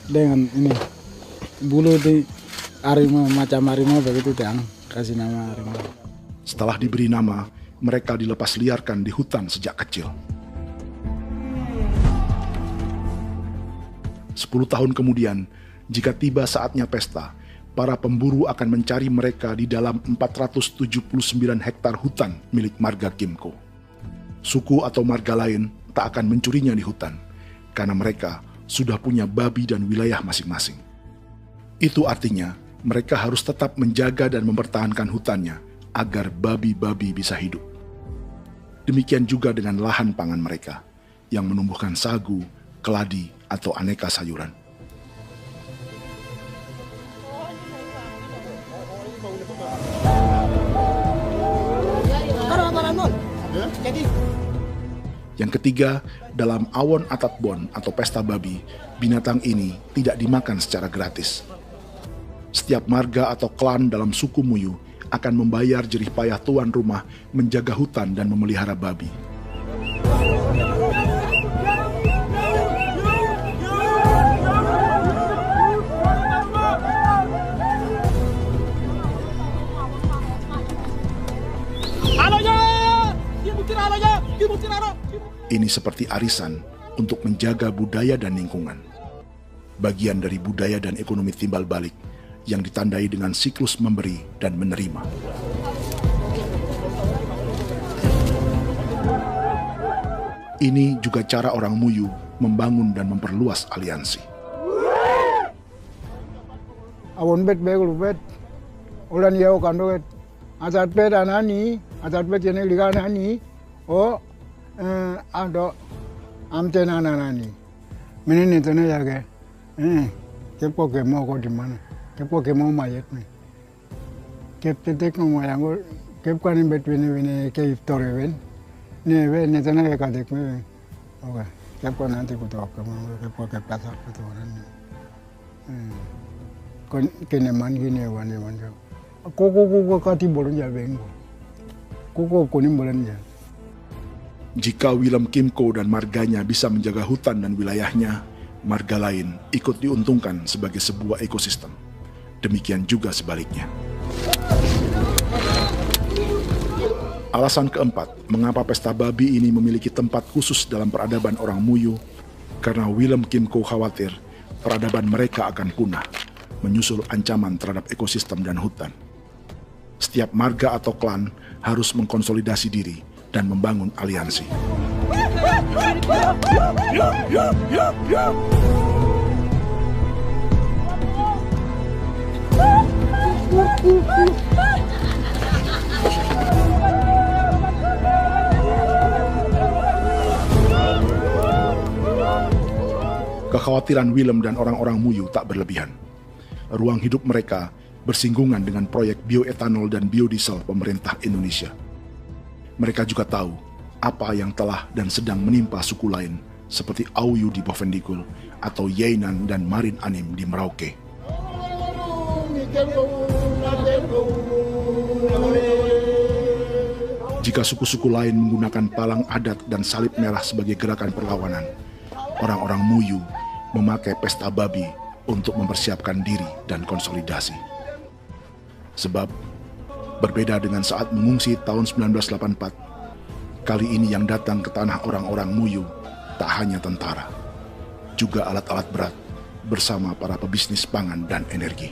dengan ini bulu di harimau, macam harimau begitu kan, kasih nama harimau. Setelah diberi nama, mereka dilepas liarkan di hutan sejak kecil. 10 tahun kemudian, jika tiba saatnya pesta, para pemburu akan mencari mereka di dalam 479 hektar hutan milik marga Kimco. Suku atau marga lain tak akan mencurinya di hutan, karena mereka sudah punya babi dan wilayah masing-masing. Itu artinya mereka harus tetap menjaga dan mempertahankan hutannya agar babi-babi bisa hidup. Demikian juga dengan lahan pangan mereka, yang menumbuhkan sagu, keladi, atau aneka sayuran. Yang ketiga, dalam Awon Atatbon atau pesta babi, binatang ini tidak dimakan secara gratis. Setiap marga atau klan dalam suku Muyu akan membayar jerih payah tuan rumah menjaga hutan dan memelihara babi. Ini seperti arisan untuk menjaga budaya dan lingkungan. Bagian dari budaya dan ekonomi timbal balik yang ditandai dengan siklus memberi dan menerima. Ini juga cara orang Muyu membangun dan memperluas aliansi. Awon bet begul bet, ulan yau kandoet, asat bet anani, asat bet yang ligan ani, oh ado amten anani, menin itu nih jaga, kepo kemo kau di mana, kepo kemo mayat nih, kep tetek kemo yang gua, kep kanin bet bini ke iftore ben, nih ben itu nih kadek nih, oke, kepo nanti kutu kemo, kepo kep pasar kutu orang nih. Keneman gini wane wane. Koko kati bolon ja bengo. Koko kuning bolon ja. Jika Willem Kimco dan marganya bisa menjaga hutan dan wilayahnya, marga lain ikut diuntungkan sebagai sebuah ekosistem. Demikian juga sebaliknya. Alasan keempat, mengapa pesta babi ini memiliki tempat khusus dalam peradaban orang Muyu, karena Willem Kimco khawatir peradaban mereka akan punah, menyusul ancaman terhadap ekosistem dan hutan. setiap marga atau klan harus mengkonsolidasi diri dan membangun aliansi. Kekhawatiran Willem dan orang-orang Muyu tak berlebihan. Ruang hidup mereka bersinggungan dengan proyek bioetanol dan biodiesel pemerintah Indonesia. Mereka juga tahu apa yang telah dan sedang menimpa suku lain seperti Auyu di Bovendigul atau Yainan dan Marin Anim di Merauke. Jika suku-suku lain menggunakan palang adat dan salib merah sebagai gerakan perlawanan, orang-orang Muyu memakai pesta babi untuk mempersiapkan diri dan konsolidasi. Sebab, berbeda dengan saat mengungsi tahun 1984, kali ini yang datang ke tanah orang-orang Muyu tak hanya tentara, juga alat-alat berat bersama para pebisnis pangan dan energi.